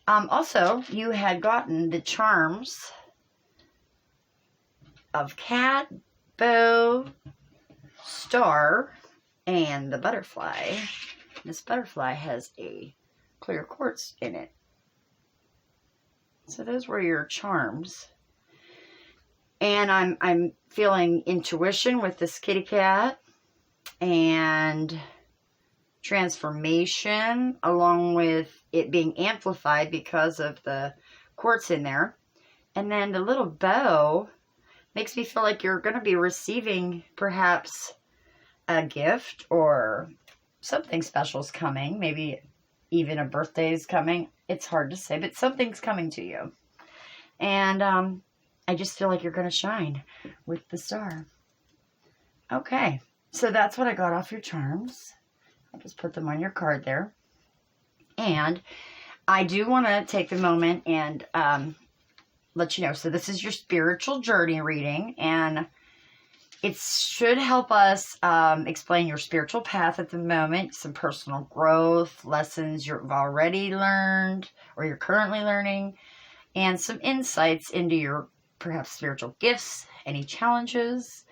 Also, you had gotten the charms of cat, bow, star, and the butterfly. This butterfly has a clear quartz in it. So those were your charms. And I'm feeling intuition with this kitty cat and transformation, along with it being amplified because of the quartz in there. And then the little bow makes me feel like you're going to be receiving perhaps a gift or something special is coming. Maybe even a birthday is coming. It's hard to say, but something's coming to you. And I just feel like you're going to shine with the star. Okay, so that's what I got off your charms. I'll just put them on your card there. And I do want to take the moment and let you know. So this is your spiritual journey reading, and it should help us explain your spiritual path at the moment, some personal growth, lessons you've already learned or you're currently learning, and some insights into your perhaps spiritual gifts, any challenges,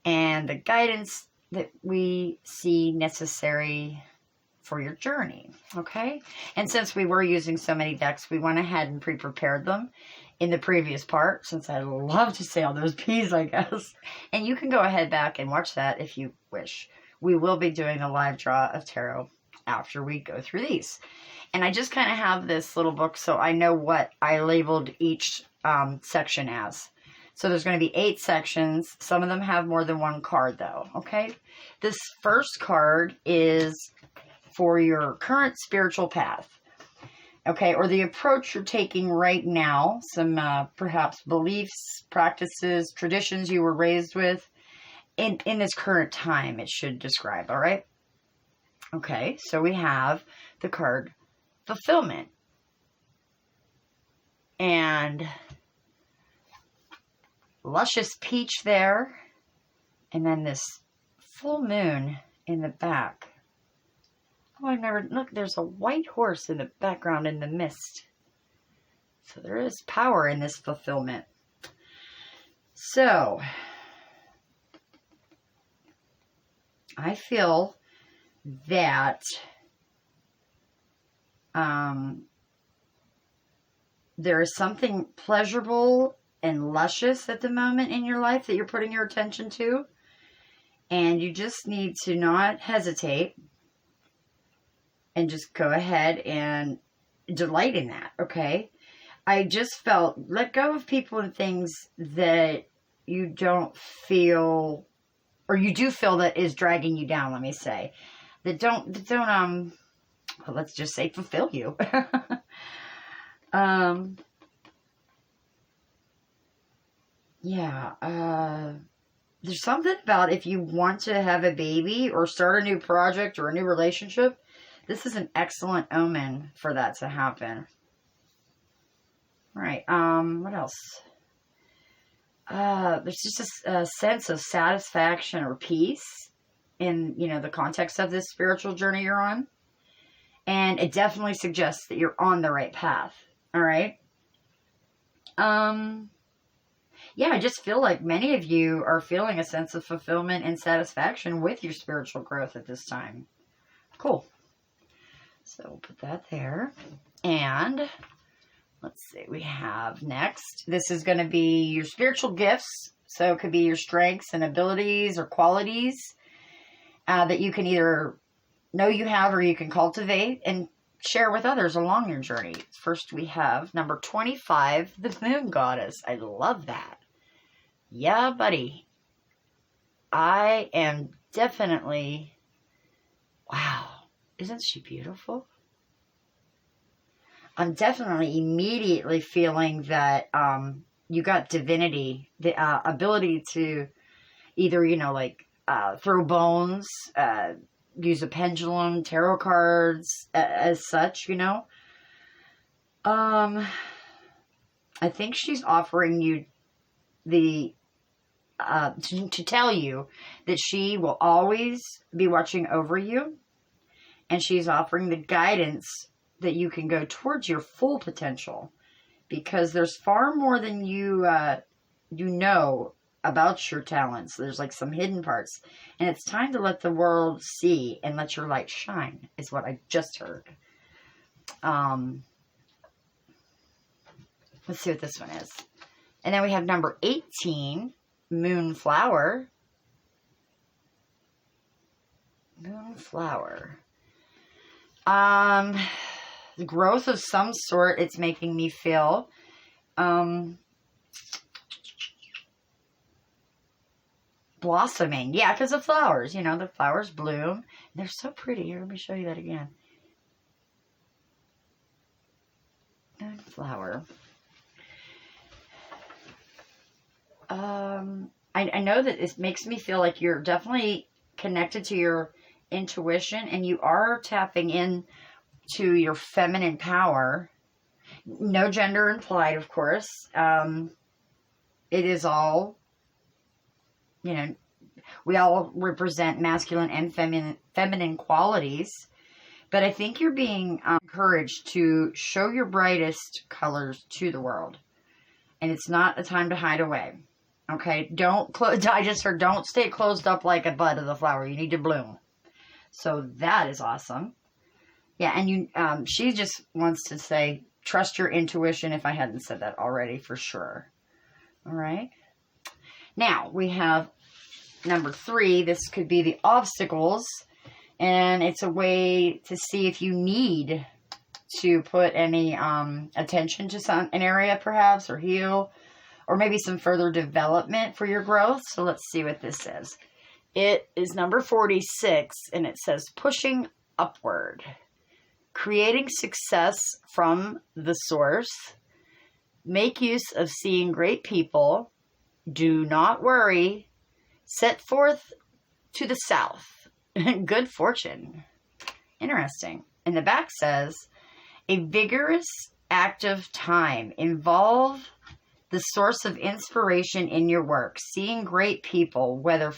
and the guidance that we see necessary for your journey. Okay? And since we were using so many decks, we went ahead and pre-prepared them in the previous part, since I love to say all those P's, I guess. And you can go ahead back and watch that if you wish. We will be doing a live draw of tarot after we go through these. And I just kind of have this little book so I know what I labeled each section as. So there's going to be 8 sections. Some of them have more than one card, though. Okay? This first card is for your current spiritual path. Okay, or the approach you're taking right now, some perhaps beliefs, practices, traditions you were raised with in this current time, it should describe, all right? Okay, so we have the card Fulfillment. And luscious peach there, and then this full moon in the back. Oh, I've never, look, there's a white horse in the background in the mist. So there is power in this fulfillment. So, I feel that there is something pleasurable and luscious at the moment in your life that you're putting your attention to. And you just need to not hesitate and just go ahead and delight in that, okay? I just felt, let go of people and things that you don't feel, or you do feel that is dragging you down, let me say. That don't well, let's just say fulfill you. There's something about if you want to have a baby or start a new project or a new relationship, this is an excellent omen for that to happen. All right, what else? There's just a sense of satisfaction or peace in, the context of this spiritual journey you're on. And it definitely suggests that you're on the right path. All right? Yeah, I just feel like many of you are feeling a sense of fulfillment and satisfaction with your spiritual growth at this time. Cool. So we'll put that there. And let's see, we have next. This is going to be your spiritual gifts. So it could be your strengths and abilities or qualities that you can either know you have or you can cultivate and share with others along your journey. First we have number 25, the Moon Goddess. I love that. Yeah, buddy. I am definitely... Wow. Isn't she beautiful? I'm definitely immediately feeling that you got divinity, the ability to either, like throw bones, use a pendulum, tarot cards, as such, I think she's offering you the, to tell you that she will always be watching over you, and she's offering the guidance that you can go towards your full potential, because there's far more than you know about your talents. There's like some hidden parts, and it's time to let the world see and let your light shine, is what I just heard. Let's see what this one is. And then we have number 18, Moonflower. Moonflower. The growth of some sort, it's making me feel. Blossoming. Yeah, because of flowers. The flowers bloom. They're so pretty. Here, let me show you that again. Flower. I know that it makes me feel like you're definitely connected to your intuition, and you are tapping in to your feminine power. No gender implied, of course. It is all, we all represent masculine and feminine qualities. But I think you're being encouraged to show your brightest colors to the world. And it's not a time to hide away. Okay? I just heard, don't stay closed up like a bud of the flower. You need to bloom. So that is awesome. Yeah, and she just wants to say, trust your intuition, if I hadn't said that already, for sure. All right. Now, we have number 3. This could be the obstacles. And it's a way to see if you need to put any attention to an area, perhaps, or heal, or maybe some further development for your growth. So let's see what this says. It is number 46, and it says, pushing upward. Creating success from the source. Make use of seeing great people. Do not worry. Set forth to the south. Good fortune. Interesting. And the back says, a vigorous, active time. Involve the source of inspiration in your work. Seeing great people, whether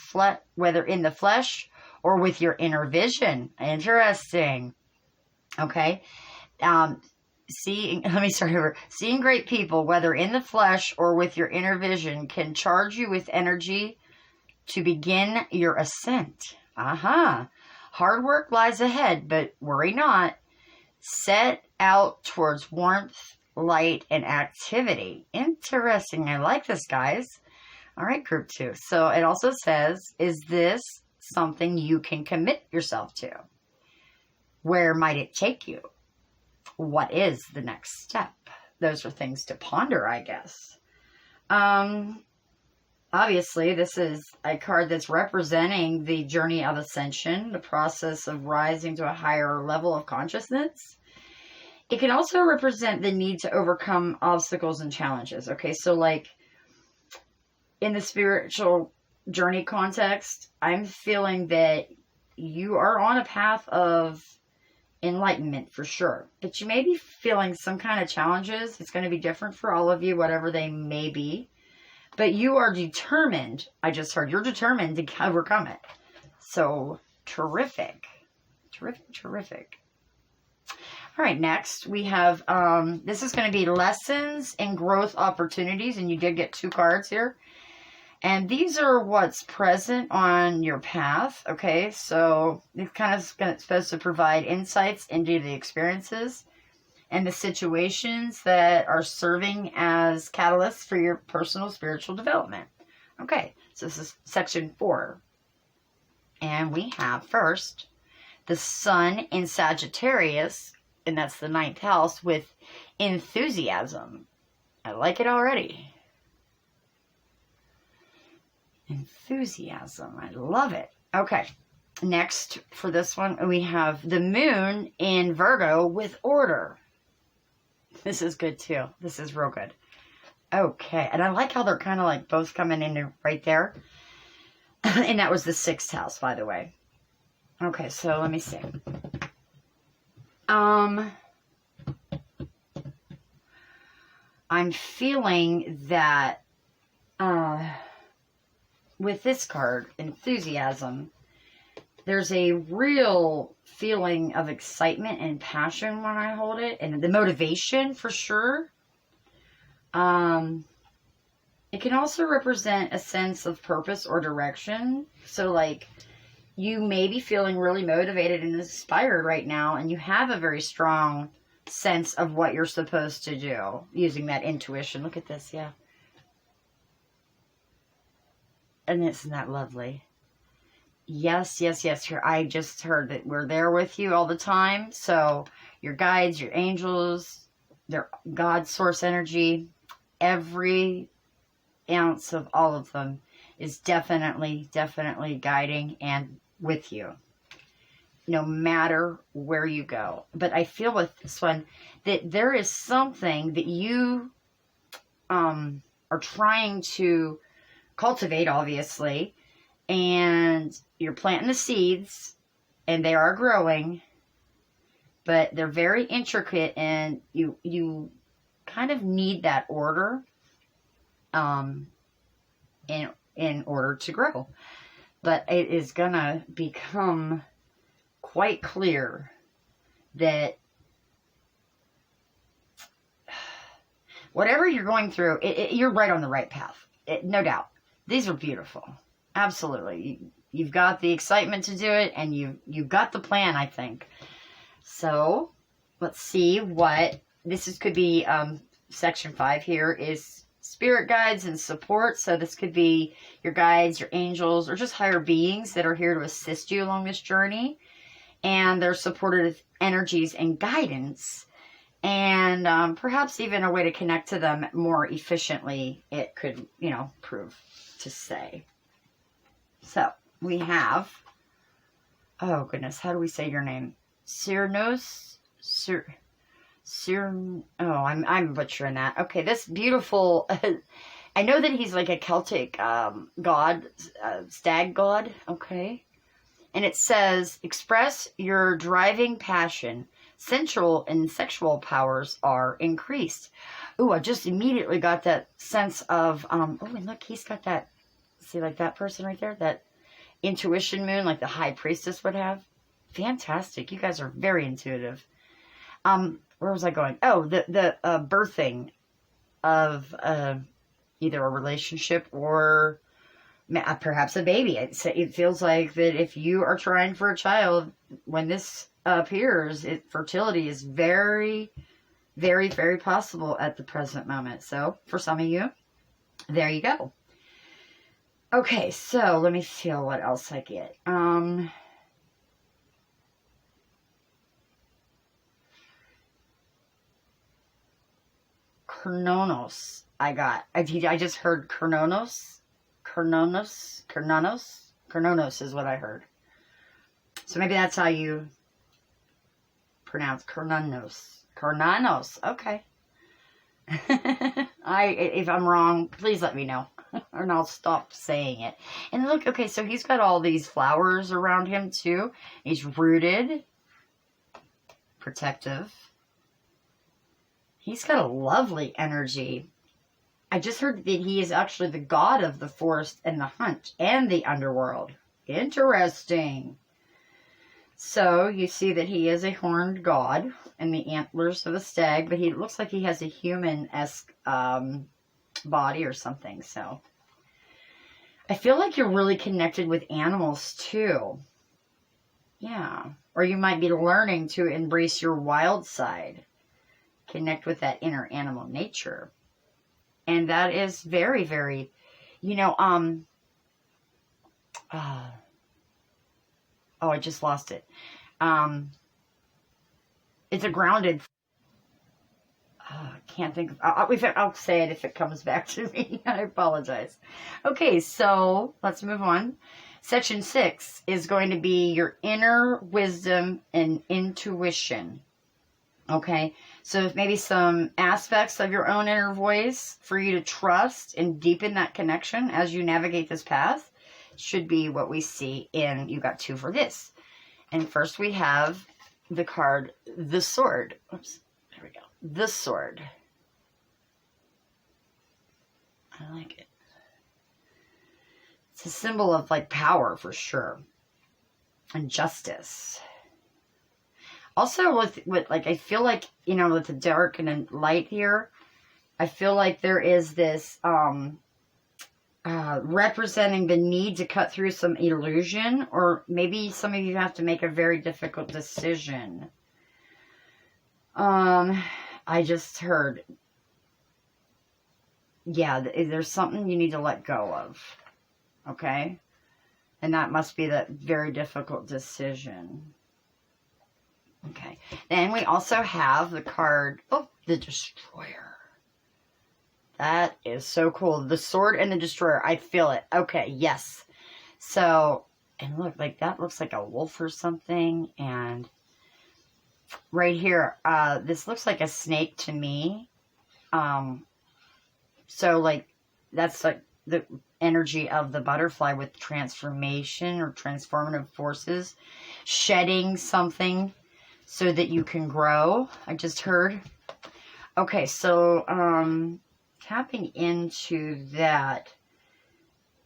in the flesh or with your inner vision. Interesting. Okay. Seeing great people, whether in the flesh or with your inner vision, can charge you with energy to begin your ascent. Hard work lies ahead, but worry not. Set out towards warmth, light, and activity. Interesting. I like this, guys. All right, group 2. So it also says, is this something you can commit yourself to? Where might it take you? What is the next step? Those are things to ponder, I guess. Obviously, this is a card that's representing the journey of ascension, the process of rising to a higher level of consciousness. It can also represent the need to overcome obstacles and challenges. Okay, so like in the spiritual journey context, I'm feeling that you are on a path of enlightenment for sure. But you may be feeling some kind of challenges. It's going to be different for all of you, whatever they may be. But you are determined, I just heard, you're determined to overcome it. So, terrific. Terrific. All right, next we have, this is going to be lessons and growth opportunities. And you did get 2 cards here. And these are what's present on your path, okay? So, it's kind of supposed to provide insights into the experiences and the situations that are serving as catalysts for your personal spiritual development. Okay, so this is section 4. And we have first the sun in Sagittarius, and that's the 9th house, with enthusiasm. I like it already. Enthusiasm. I love it. Okay. Next, for this one, we have the moon in Virgo with order. This is good, too. This is real good. Okay. And I like how they're kind of like both coming in right there. And that was the 6th house, by the way. Okay, so let me see. I'm feeling that with this card, enthusiasm, there's a real feeling of excitement and passion when I hold it, and the motivation for sure. It can also represent a sense of purpose or direction. So like you may be feeling really motivated and inspired right now, and you have a very strong sense of what you're supposed to do using that intuition. Look at this, yeah. And isn't that lovely? Yes, yes, yes. Here, I just heard that we're there with you all the time. So your guides, your angels, their God source energy, every ounce of all of them is definitely guiding and with you, no matter where you go. But I feel with this one that there is something that you are trying to cultivate, obviously, and you're planting the seeds, and they are growing, but they're very intricate, and you kind of need that order in order to grow. But it is gonna become quite clear that whatever you're going through, you're right on the right path. No doubt. These are beautiful. Absolutely. You've got the excitement to do it, and you've got the plan, I think. So let's see what this is. Could be section 5 here is spirit guides and support. So this could be your guides, your angels, or just higher beings that are here to assist you along this journey. And they're supportive energies and guidance. And perhaps even a way to connect to them more efficiently, it could, prove to say. So we have, oh goodness, how do we say your name? Cyrnos? I'm butchering that. Okay, this beautiful, I know that he's like a Celtic god, stag god, okay. And it says, express your driving passion. Sensual and sexual powers are increased. Ooh, I just immediately got that sense of, oh, and look, he's got that, see, like that person right there, that intuition moon, like the high priestess would have. Fantastic. You guys are very intuitive. Where was I going? Oh, the birthing of either a relationship or perhaps a baby. It feels like that if you are trying for a child, when this appears, fertility is very, very, very possible at the present moment. So for some of you, there you go. Okay, so let me feel what else I get. Kronos, I got. I just heard Kronos. Kronos is what I heard. So maybe that's how you pronounce Kronos. Kronos, okay. If I'm wrong, please let me know, or I'll stop saying it. And look, okay, so he's got all these flowers around him too. He's rooted, protective. He's got a lovely energy. I just heard that he is actually the god of the forest and the hunt and the underworld. Interesting. So you see that he is a horned god and the antlers of a stag, but he looks like he has a human-esque body or something. So I feel like you're really connected with animals too. Yeah. Or you might be learning to embrace your wild side. Connect with that inner animal nature. And that is very, very, oh, I just lost it. It's a grounded, can't think of, I'll say it if it comes back to me. I apologize. Okay, so let's move on. Section 6 is going to be your inner wisdom and intuition. Okay, so maybe some aspects of your own inner voice for you to trust and deepen that connection as you navigate this path should be what we see in, you got 2 for this. And first we have the card, the Sword. Oops, there we go. The Sword. I like it. It's a symbol of like power for sure. And justice. Also with like, I feel like, you know, with the dark and the light here, I feel like there is this representing the need to cut through some illusion, or maybe some of you have to make a very difficult decision. I just heard, yeah, there's something you need to let go of, okay? And that must be that very difficult decision. Okay, then we also have the card, oh, the Destroyer. That is so cool. The Sword and the Destroyer. I feel it. Okay, yes. So, and look, like that looks like a wolf or something. And right here, this looks like a snake to me. So like, that's like the energy of the butterfly with transformation or transformative forces. Shedding something so that you can grow. I just heard. Okay, so, tapping into that,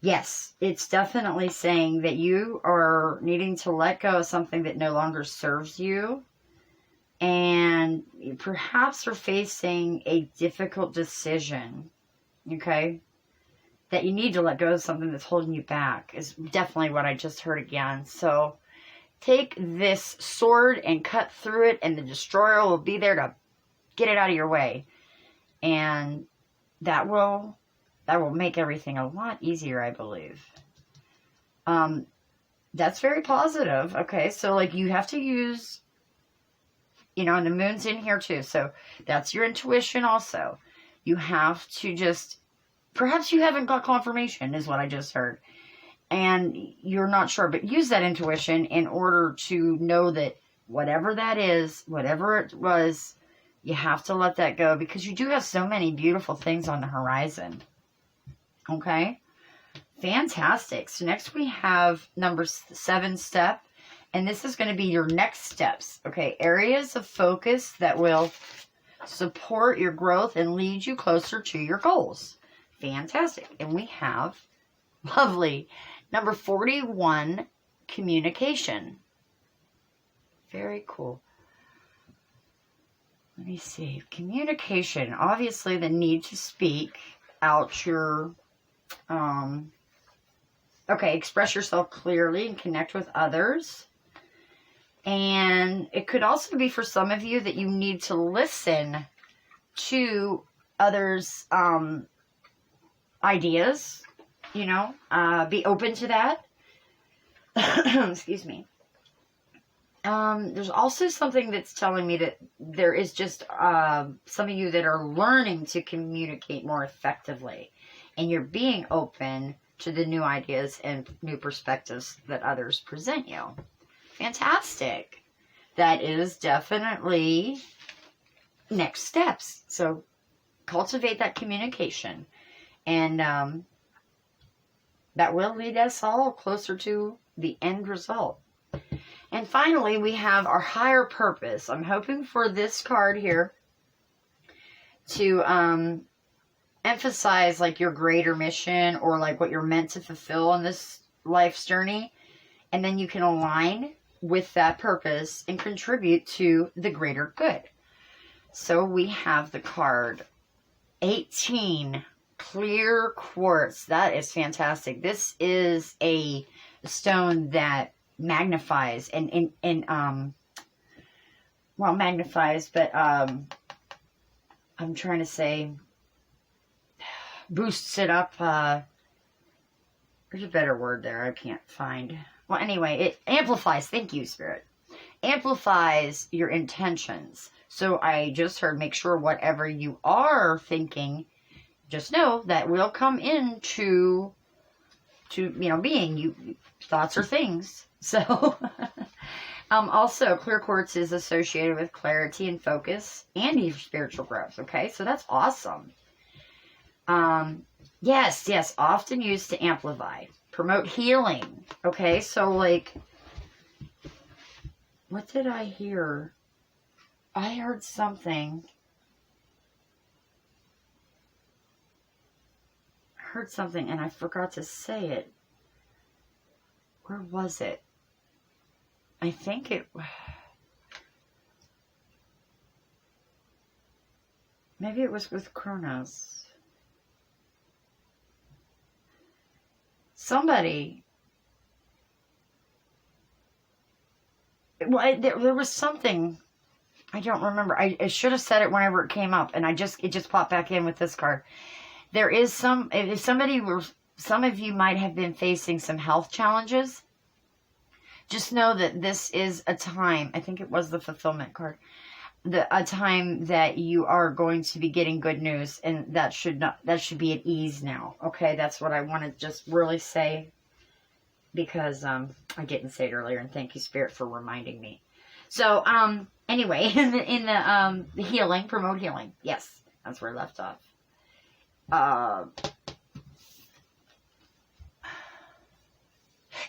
yes, it's definitely saying that you are needing to let go of something that no longer serves you, and you perhaps are facing a difficult decision, okay, that you need to let go of something that's holding you back, is definitely what I just heard again. So take this sword and cut through it, and the Destroyer will be there to get it out of your way, and that will make everything a lot easier, I believe. That's very positive. Okay, so like you have to use, you know, and the moon's in here too, so that's your intuition also. You have to just, perhaps you haven't got confirmation, is what I just heard, and you're not sure, but use that intuition in order to know that whatever that is, whatever it was, you have to let that go, because you do have so many beautiful things on the horizon. Okay? Fantastic. So next we have number 7 step, and this is going to be your next steps. Okay? Areas of focus that will support your growth and lead you closer to your goals. Fantastic. And we have, lovely, number 41, communication. Very cool. Let me see. Communication. Obviously, the need to speak out your, express yourself clearly and connect with others. And it could also be for some of you that you need to listen to others' ideas, you know, be open to that. Excuse me. There's also something that's telling me that there is just some of you that are learning to communicate more effectively, and you're being open to the new ideas and new perspectives that others present you. Fantastic. That is definitely next steps. So cultivate that communication, and that will lead us all closer to the end result. And finally, we have our higher purpose. I'm hoping for this card here to emphasize like your greater mission, or like what you're meant to fulfill in this life's journey. And then you can align with that purpose and contribute to the greater good. So we have the card 18, clear quartz. That is fantastic. This is a stone that magnifies and magnifies, but I'm trying to say boosts it up. There's a better word there I can't find. Well, anyway, it amplifies. Thank you, Spirit. amplifies your intentions. So I just heard, make sure whatever you are thinking, just know that will come into being. You thoughts are things. So also clear quartz is associated with clarity and focus and your spiritual growth. Okay, so that's awesome. Yes, often used to amplify, promote healing. Okay, so like, what did I hear? I heard something. And I forgot to say it. Where was it? I think it... Maybe it was with Krans. Somebody... Well, there was something... I don't remember. I should have said it whenever it came up, and it just popped back in with this card. There is some of you might have been facing some health challenges. Just know that this is a time, I think it was the fulfillment card, a time that you are going to be getting good news, and that should be at ease now. Okay, that's what I want to just really say, because I didn't say it earlier, and thank you, Spirit, for reminding me. So anyway, in the healing, promote healing. Yes, that's where I left off.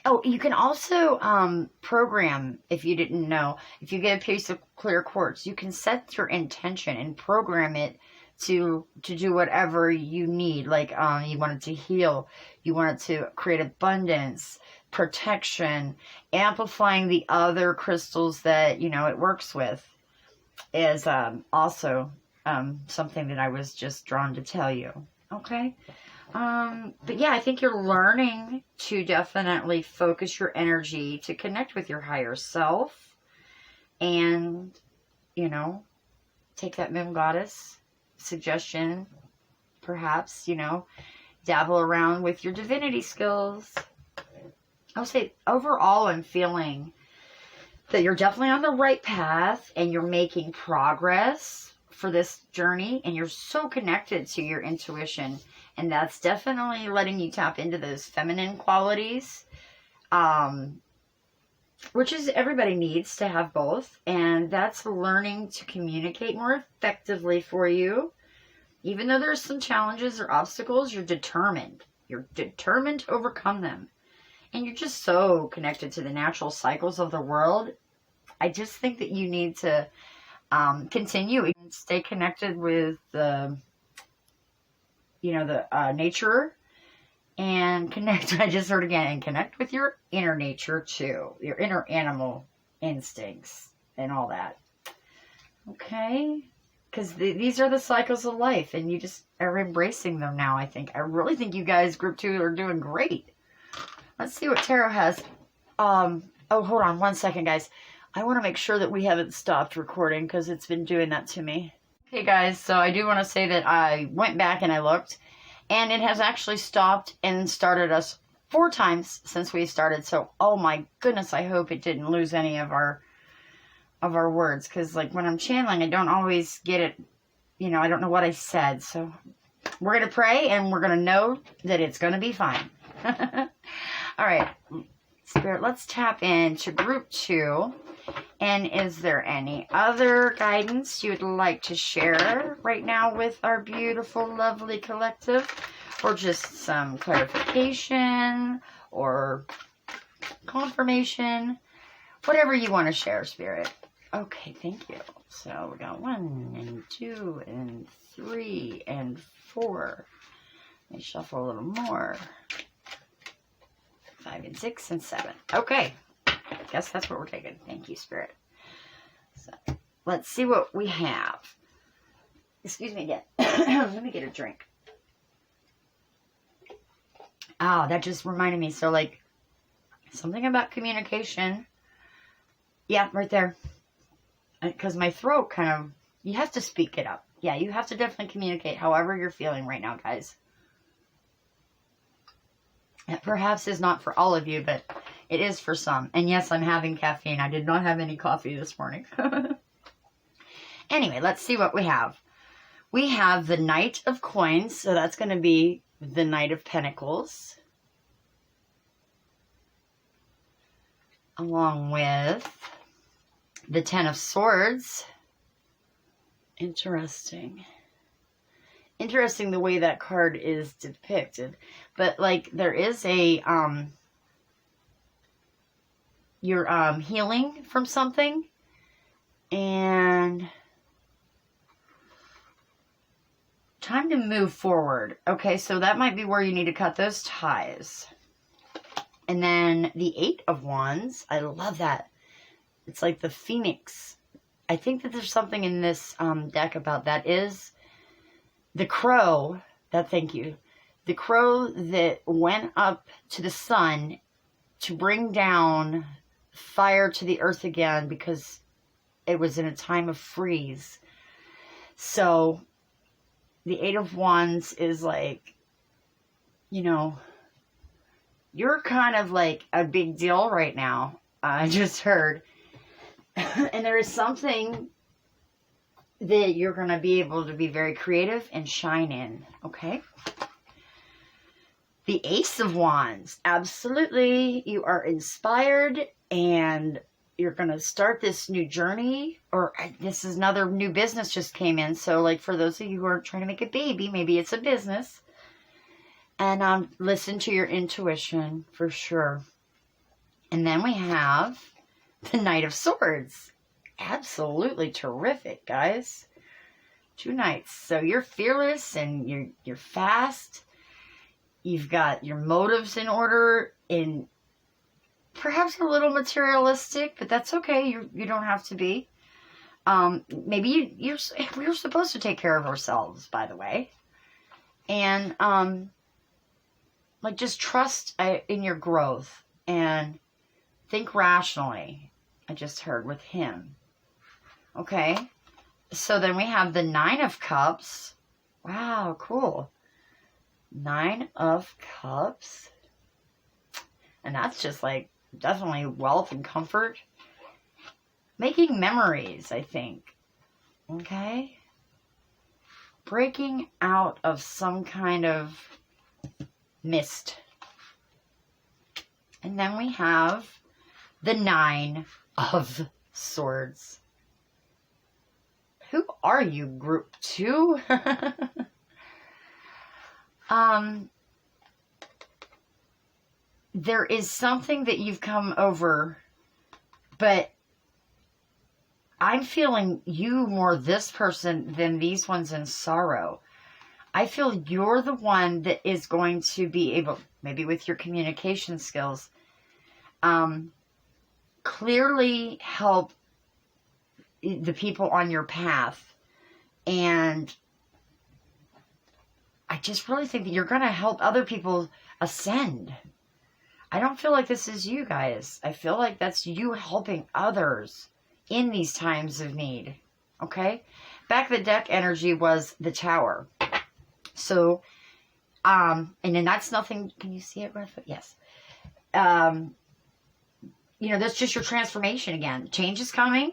Oh, you can also program, if you didn't know, if you get a piece of clear quartz, you can set your intention and program it to do whatever you need. Like you want it to heal, you want it to create abundance, protection, amplifying the other crystals that it works with is also something that I was just drawn to tell you. Okay. But yeah, I think you're learning to definitely focus your energy to connect with your higher self and, take that moon goddess suggestion, perhaps, dabble around with your divinity skills. I would say overall I'm feeling that you're definitely on the right path and you're making progress for this journey, and you're so connected to your intuition, and that's definitely letting you tap into those feminine qualities, which is everybody needs to have both, and that's learning to communicate more effectively for you. Even though there's some challenges or obstacles, you're determined to overcome them, and you're just so connected to the natural cycles of the world. I just think that you need to continue and stay connected with the nature, and connect. I just heard again, and connect with your inner nature too, your inner animal instincts and all that. Okay, because these are the cycles of life, and you just are embracing them now. I really think you guys, group 2, are doing great. Let's see what tarot has. Oh, hold on 1 second, guys. I want to make sure that we haven't stopped recording, because it's been doing that to me. Okay, guys, so I do want to say that I went back and I looked, and it has actually stopped and started us 4 times since we started. So, oh my goodness, I hope it didn't lose any of our words, because like when I'm channeling, I don't always get it. I don't know what I said. So we're going to pray, and we're going to know that it's going to be fine. All right, Spirit, let's tap into group 2. And is there any other guidance you'd like to share right now with our beautiful, lovely collective? Or just some clarification or confirmation? Whatever you want to share, Spirit. Okay, thank you. So we got 1 and 2 and 3 and 4. Let me shuffle a little more. 5 and 6 and 7. Okay. Guess that's what we're taking. Thank you, Spirit. So, let's see what we have. Excuse me again. Let me get a drink. Oh, that just reminded me. So, like, something about communication. Yeah, right there. Because my throat kind of... You have to speak it up. Yeah, you have to definitely communicate however you're feeling right now, guys. It perhaps is not for all of you, but It is for some. And yes, I'm having caffeine. I did not have any coffee this morning. Anyway, let's see what we have. We have the Knight of Coins. So that's going to be the Knight of Pentacles. Along with the Ten of Swords. Interesting. Interesting the way that card is depicted. But like there is a you're healing from something, and time to move forward. Okay, so that might be where you need to cut those ties. And then the Eight of Wands. I love that. It's like the Phoenix. I think that there's something in this deck about that. Is the crow that, thank you, the crow that went up to the sun to bring down fire to the earth again because it was in a time of freeze. So the Eight of Wands is like, you know, you're kind of like a big deal right now. I just heard. And there is something that you're going to be able to be very creative and shine in. Okay. The Ace of Wands. Absolutely. You are inspired and you're going to start this new journey, or this is another new business just came in. So like for those of you who are trying to make a baby, maybe it's a business. And listen to your intuition for sure. And then we have the Knight of Swords. Absolutely terrific, guys. 2 knights. So you're fearless and you're fast. You've got your motives in order, and perhaps a little materialistic, but that's okay. You don't have to be. Maybe we're supposed to take care of ourselves, by the way. And like just trust in your growth and think rationally. I just heard with him. Okay. So then we have the 9 of Cups. Wow, cool. 9 of Cups. And that's just like definitely wealth and comfort. Making memories, I think. Okay. Breaking out of some kind of mist. And then we have the 9 of Swords. Who are you, group 2? There is something that you've come over, but I'm feeling you more this person than these ones in sorrow. I feel you're the one that is going to be able, maybe with your communication skills, clearly help the people on your path. And I just really think that you're going to help other people ascend. I don't feel like this is you guys. I feel like that's you helping others in these times of need. Okay? Back of the deck energy was the Tower. So, and then that's nothing. Can you see it, Redfoot? Yes. You know, that's just your transformation again. Change is coming,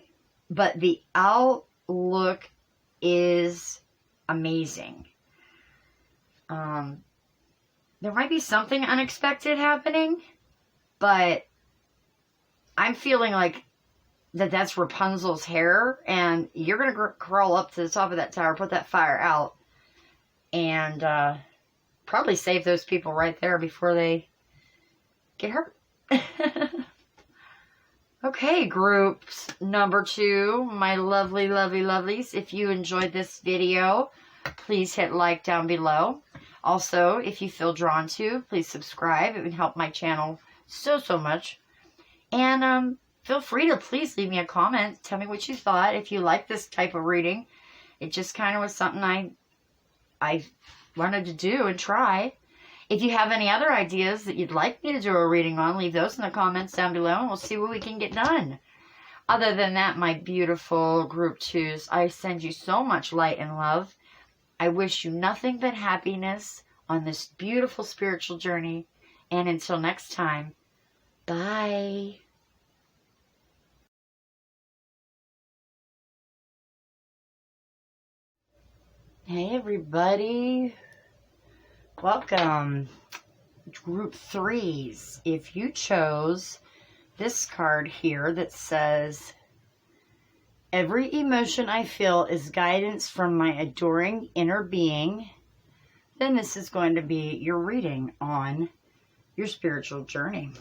but the outlook is amazing. There might be something unexpected happening, but I'm feeling like that's Rapunzel's hair, and you're going to crawl up to the top of that tower, put that fire out, and probably save those people right there before they get hurt. Okay, groups number 2, my lovely, lovely, lovelies. If you enjoyed this video, please hit like down below. Also, if you feel drawn to, please subscribe. It would help my channel so, so much. And feel free to please leave me a comment. Tell me what you thought. If you like this type of reading, it just kind of was something I wanted to do and try. If you have any other ideas that you'd like me to do a reading on, leave those in the comments down below and we'll see what we can get done. Other than that, my beautiful group 2s, I send you so much light and love. I wish you nothing but happiness on this beautiful spiritual journey. And until next time, Bye. Hey everybody, welcome. Group 3s. If you chose this card here that says, every emotion I feel is guidance from my adoring inner being, then this is going to be your reading on your spiritual journey.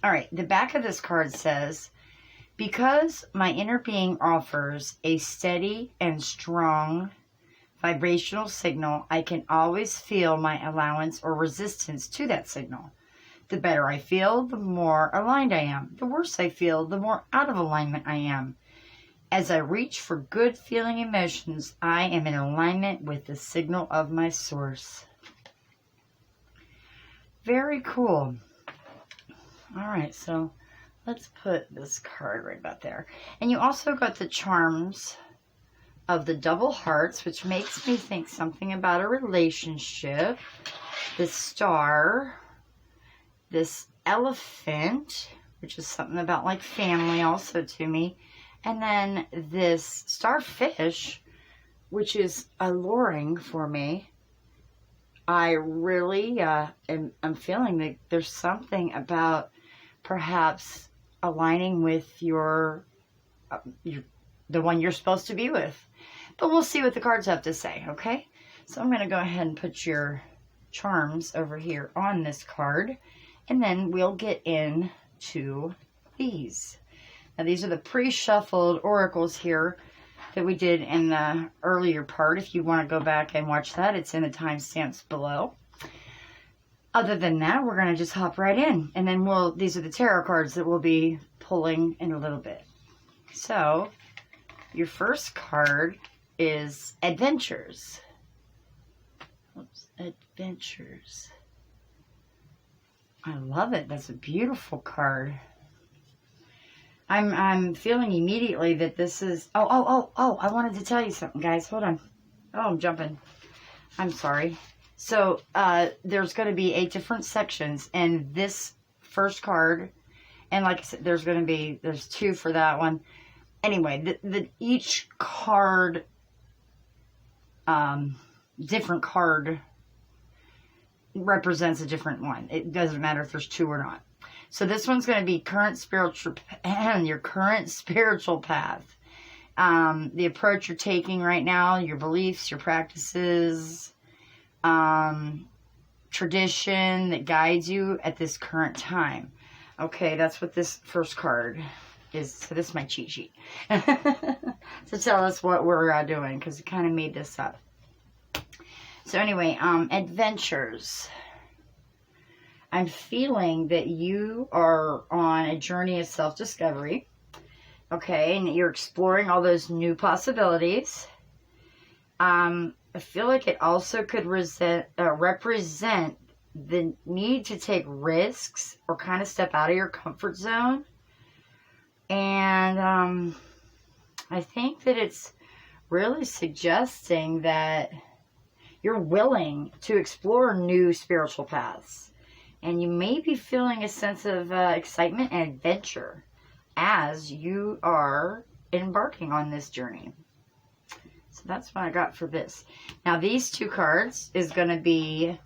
All right, the back of this card says, because my inner being offers a steady and strong vibrational signal, I can always feel my allowance or resistance to that signal. The better I feel, the more aligned I am. The worse I feel, the more out of alignment I am. As I reach for good feeling emotions, I am in alignment with the signal of my source. Very cool. All right, so let's put this card right about there. And you also got the charms of the double hearts, which makes me think something about a relationship. This star, this elephant, which is something about like family also to me, and then this starfish, which is alluring for me. I really I'm feeling that there's something about perhaps aligning with the one you're supposed to be with. But we'll see what the cards have to say, okay? So I'm going to go ahead and put your charms over here on this card, and then we'll get into these. Now, these are the pre-shuffled oracles here that we did in the earlier part. If you want to go back and watch that, it's in the timestamps below. Other than that, we're going to just hop right in, and then these are the tarot cards that we'll be pulling in a little bit. So, your first card is Adventures. Oops, Adventures. I love it. That's a beautiful card. I'm feeling immediately that this is... Oh, I wanted to tell you something, guys. Hold on. Oh, I'm jumping. I'm sorry. So, there's going to be 8 different sections, and this first card, and like I said, there's 2 for that one. Anyway, each card, different card represents a different one. It doesn't matter if there's 2 or not. So this one's going to be your current spiritual path. The approach you're taking right now, your beliefs, your practices, tradition that guides you at this current time. Okay, that's what this first card is. So this is my cheat sheet to tell us what we're doing, because it kind of made this up. So anyway, Adventures. I'm feeling that you are on a journey of self-discovery, okay, and you're exploring all those new possibilities. I feel like it also could represent the need to take risks or kind of step out of your comfort zone. And I think that it's really suggesting that you're willing to explore new spiritual paths. And you may be feeling a sense of excitement and adventure as you are embarking on this journey. So that's what I got for this. Now, these 2 cards is going to be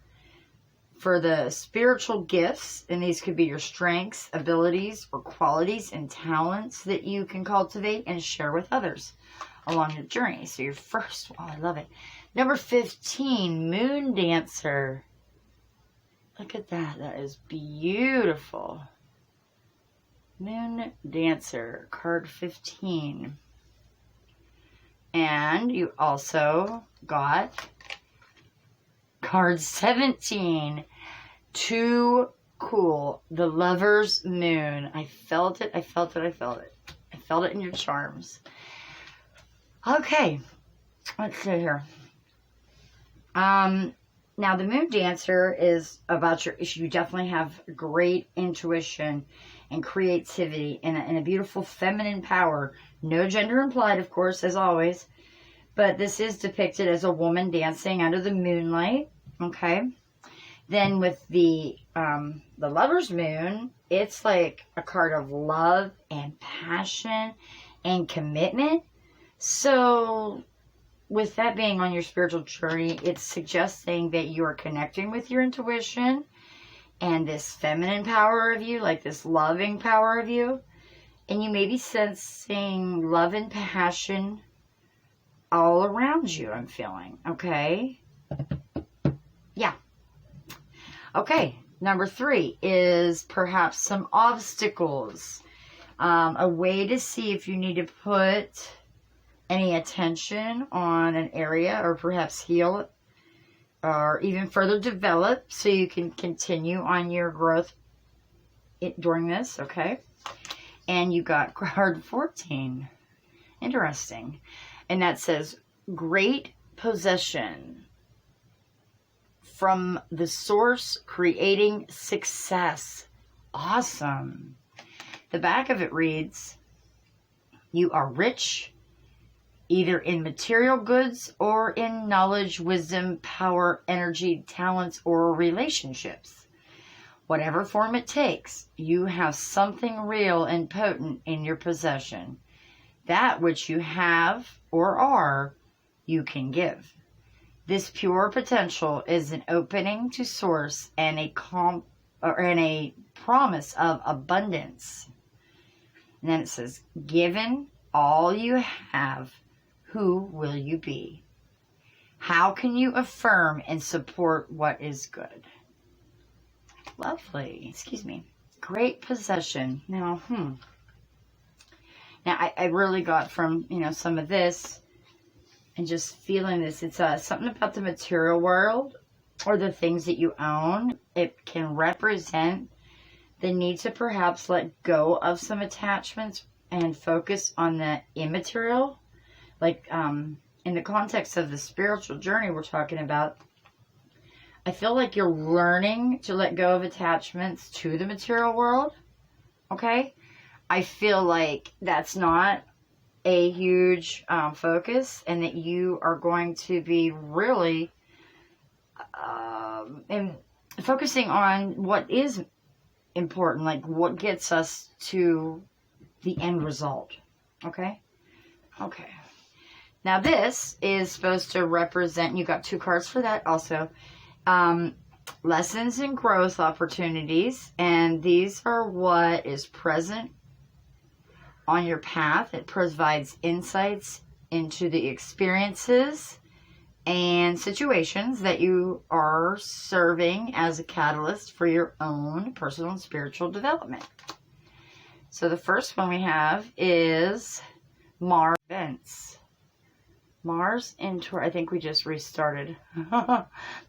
for the spiritual gifts. And these could be your strengths, abilities, or qualities and talents that you can cultivate and share with others along your journey. So your first, oh, I love it. Number 15, Moon Dancer. Look at that. That is beautiful. Moon Dancer, card 15. And you also got card 17. Too cool. The Lover's Moon. I felt it. I felt it. I felt it. I felt it in your charms. Okay. Let's see here. Now, the Moon Dancer is about you definitely have great intuition and creativity and a beautiful feminine power. No gender implied, of course, as always. But this is depicted as a woman dancing under the moonlight, okay? Then with the Lover's Moon, it's like a card of love and passion and commitment. So with that being on your spiritual journey, it's suggesting that you are connecting with your intuition and this feminine power of you, like this loving power of you. And you may be sensing love and passion all around you, I'm feeling. Okay? Yeah. Okay. Number 3 is perhaps some obstacles. A way to see if you need to put any attention on an area or perhaps heal it or even further develop so you can continue on your growth during this. Okay? And you got card 14. Interesting. And that says, great possession from the source creating success. Awesome. The back of it reads, you are rich, either in material goods or in knowledge, wisdom, power, energy, talents, or relationships. Whatever form it takes, you have something real and potent in your possession. That which you have or are, you can give. This pure potential is an opening to source and a promise of abundance. And then it says, given all you have, who will you be? How can you affirm and support what is good? Lovely. Excuse me. Great possession. Now, Now, I really got from, some of this and just feeling this. It's something about the material world or the things that you own. It can represent the need to perhaps let go of some attachments and focus on the immaterial. Like, in the context of the spiritual journey we're talking about, I feel like you're learning to let go of attachments to the material world. Okay? I feel like that's not a huge focus, and that you are going to be really and focusing on what is important, like what gets us to the end result. Okay? Okay. Now this is supposed to represent, you got 2 cards for that also, lessons and growth opportunities, and these are what is present on your path. It provides insights into the experiences and situations that you are serving as a catalyst for your own personal and spiritual development. So the first one we have is Mars events. Mars in Taurus. I think we just restarted.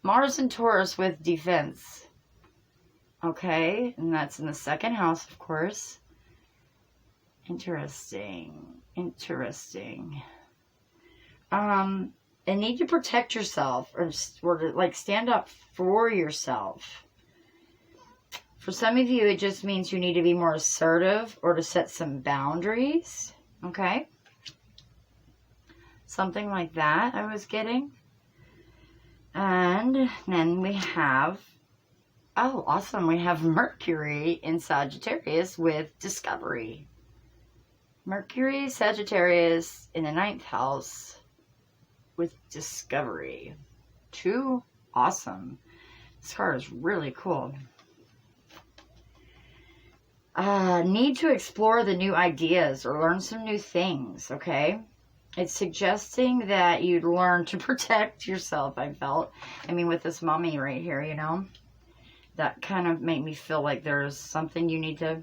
Mars in Taurus with defense. Okay, and that's in the 2nd house, of course. Interesting. Interesting. A need to protect yourself or to like stand up for yourself. For some of you, it just means you need to be more assertive or to set some boundaries. Okay? Something like that I was getting. And then we have, oh, awesome. We have Mercury in Sagittarius with discovery. Mercury, Sagittarius in the 9th house with discovery. 2, awesome. This card is really cool. Need to explore the new ideas or learn some new things, okay? It's suggesting that you'd learn to protect yourself, I felt. I mean, with this mommy right here, that kind of made me feel like there's something you need to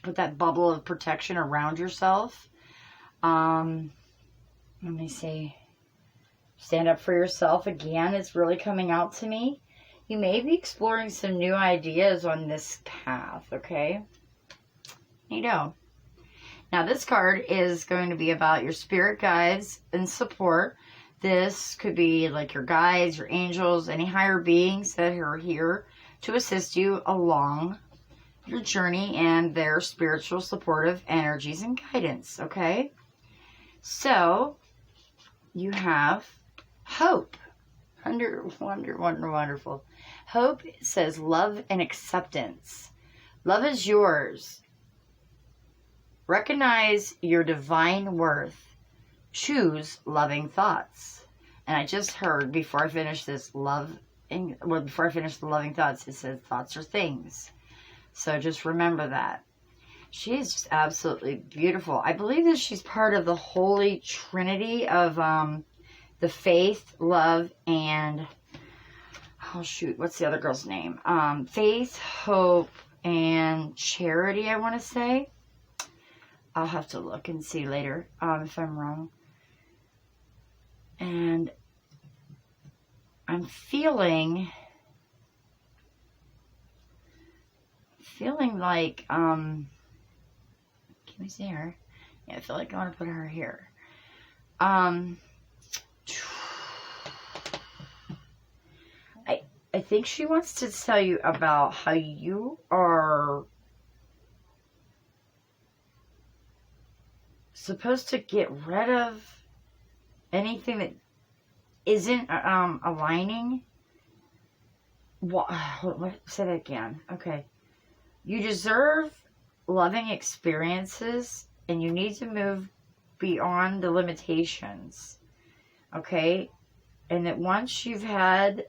put that bubble of protection around yourself. Let me see. Stand up for yourself again. It's really coming out to me. You may be exploring some new ideas on this path, okay? Now this card is going to be about your spirit guides and support. This could be like your guides, your angels, any higher beings that are here to assist you along your journey and their spiritual supportive energies and guidance, okay? So, you have hope. Wonderful. Hope says love and acceptance. Love is yours. Recognize your divine worth. Choose loving thoughts. And I just heard before I finish this before I finish the loving thoughts, it says thoughts are things. So just remember that. She is just absolutely beautiful. I believe that she's part of the Holy Trinity of the faith, love, and oh shoot, what's the other girl's name? Faith, hope, and charity, I want to say. I'll have to look and see later if I'm wrong. And I'm feeling like, can we see her? Yeah, I feel like I want to put her here. I think she wants to tell you about how you are supposed to get rid of anything that isn't aligning. What? Say that again. Okay. You deserve loving experiences, and you need to move beyond the limitations. Okay? And that once you've had,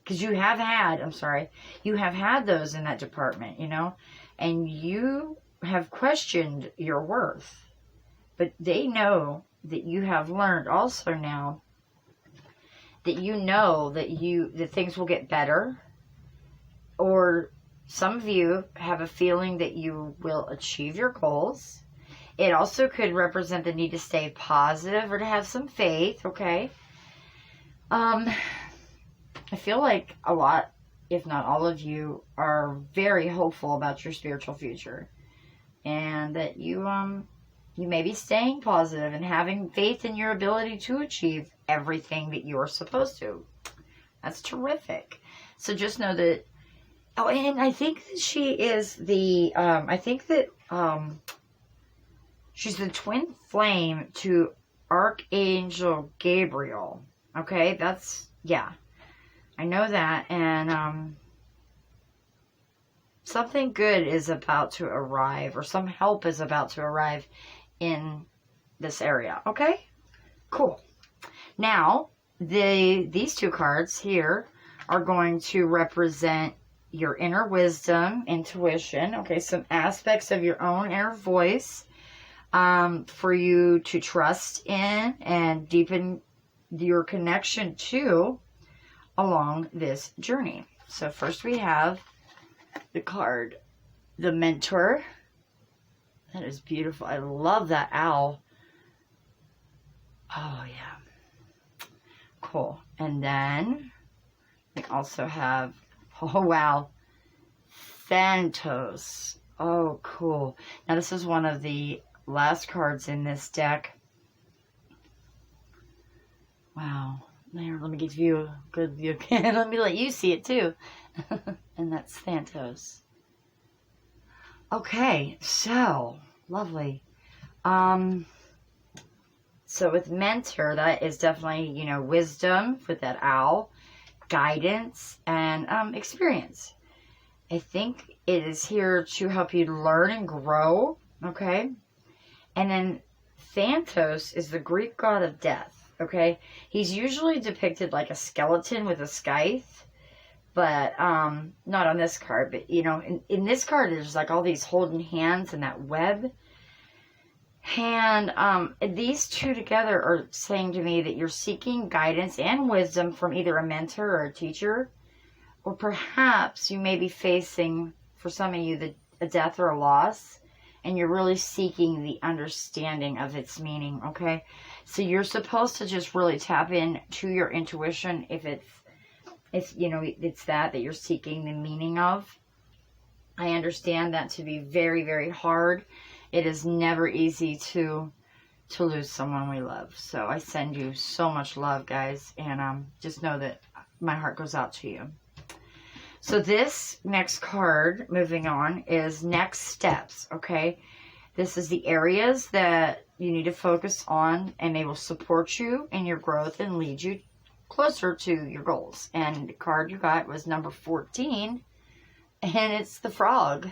because you have had those in that department, you know, and you have questioned your worth, but they know that you have learned also now that you know that things will get better, or some of you have a feeling that you will achieve your goals. It also could represent the need to stay positive or to have some faith, okay? I feel like a lot, if not all of you, are very hopeful about your spiritual future. And that you may be staying positive and having faith in your ability to achieve everything that you're supposed to. That's terrific. So just know that, oh, and I think that she is the, she's the twin flame to Archangel Gabriel. Okay, yeah. I know that, and something good is about to arrive, or some help is about to arrive in this area. Okay? Cool. Now, these two cards here are going to represent your inner wisdom, intuition, okay, some aspects of your own inner voice for you to trust in and deepen your connection to along this journey. So first we have the card, the Mentor. That is beautiful. I love that owl. Oh, yeah. Cool. And then we also have, oh, wow, Thanatos. Oh, cool. Now, this is one of the last cards in this deck. Wow. There, let me give you a good view. Let me let you see it, too. And that's Thanatos. Okay, so, lovely. So with Mentor, that is definitely, you know, wisdom with that owl, guidance, and experience. I think it is here to help you learn and grow, okay? And then Thanatos is the Greek god of death, okay? He's usually depicted like a skeleton with a scythe, but not on this card. But, you know, in this card, there's like all these holding hands and that web. And these two together are saying to me that you're seeking guidance and wisdom from either a mentor or a teacher. Or perhaps you may be facing, for some of you, a death or a loss. And you're really seeking the understanding of its meaning, okay? So you're supposed to just really tap into your intuition if you know, it's that you're seeking the meaning of. I understand that to be very, very hard. It is never easy to lose someone we love. So I send you so much love, guys. And just know that my heart goes out to you. So this next card, moving on, is next steps, okay? This is the areas that you need to focus on, and they will support you in your growth and lead you closer to your goals. And the card you got was number 14, and it's the frog.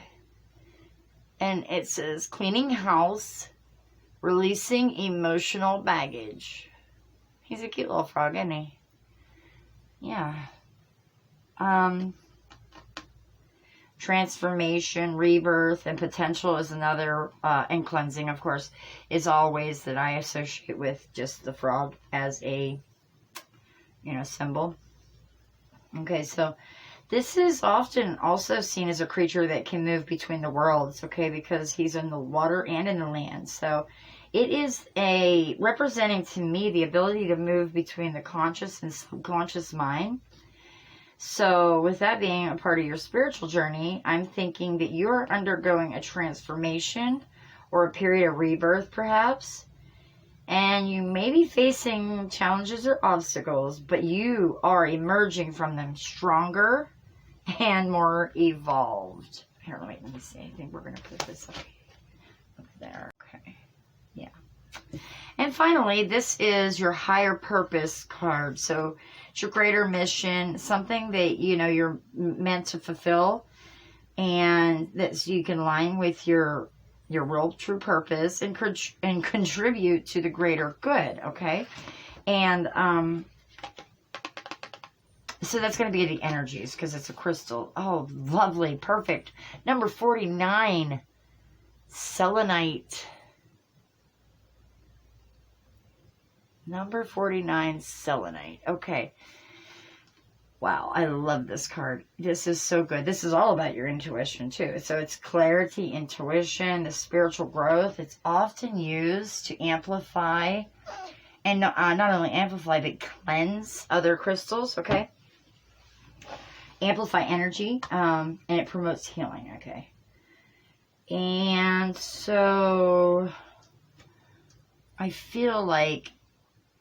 And it says, cleaning house, releasing emotional baggage. He's a cute little frog, isn't he? Yeah. Transformation, rebirth, and potential is another, and cleansing, of course, is all ways that I associate with just the frog as a, symbol. Okay, so this is often also seen as a creature that can move between the worlds, okay, because he's in the water and in the land. So it is representing to me the ability to move between the conscious and subconscious mind. So with that being a part of your spiritual journey, I'm thinking that you're undergoing a transformation or a period of rebirth, perhaps. And you may be facing challenges or obstacles, but you are emerging from them stronger and more evolved. Here, let me see. I think we're going to put this up there. Okay. Yeah. And finally, this is your higher purpose card. So it's your greater mission, something that, you're meant to fulfill, and that so you can align with your real true purpose and contribute to the greater good, okay? And so that's going to be the energies, because it's a crystal. Oh, lovely, perfect. Number 49, selenite. Number 49, selenite. Okay. Wow, I love this card. This is so good. This is all about your intuition, too. So it's clarity, intuition, the spiritual growth. It's often used to amplify, and not only amplify, but cleanse other crystals, okay? Amplify energy, and it promotes healing, okay? And so I feel like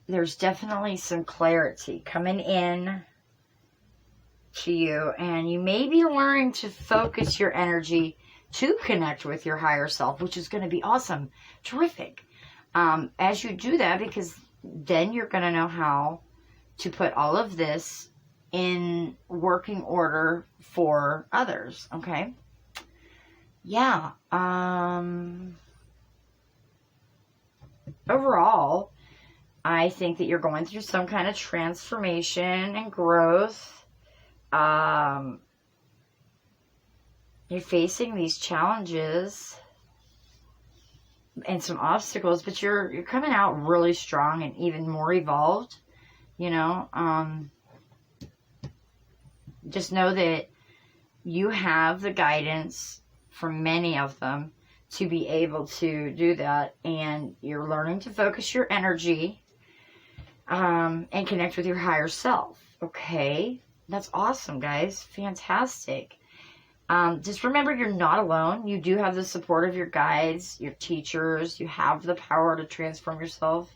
there's definitely some clarity coming in to you, and you may be learning to focus your energy to connect with your higher self, which is going to be awesome, terrific. As you do that, because then you're going to know how to put all of this in working order for others, okay? Yeah. Overall, I think that you're going through some kind of transformation and growth. You're facing these challenges and some obstacles, but you're coming out really strong and even more evolved, just know that you have the guidance from many of them to be able to do that, and you're learning to focus your energy and connect with your higher self, okay? That's awesome, guys. Fantastic. Just remember, you're not alone. You do have the support of your guides, your teachers. You have the power to transform yourself.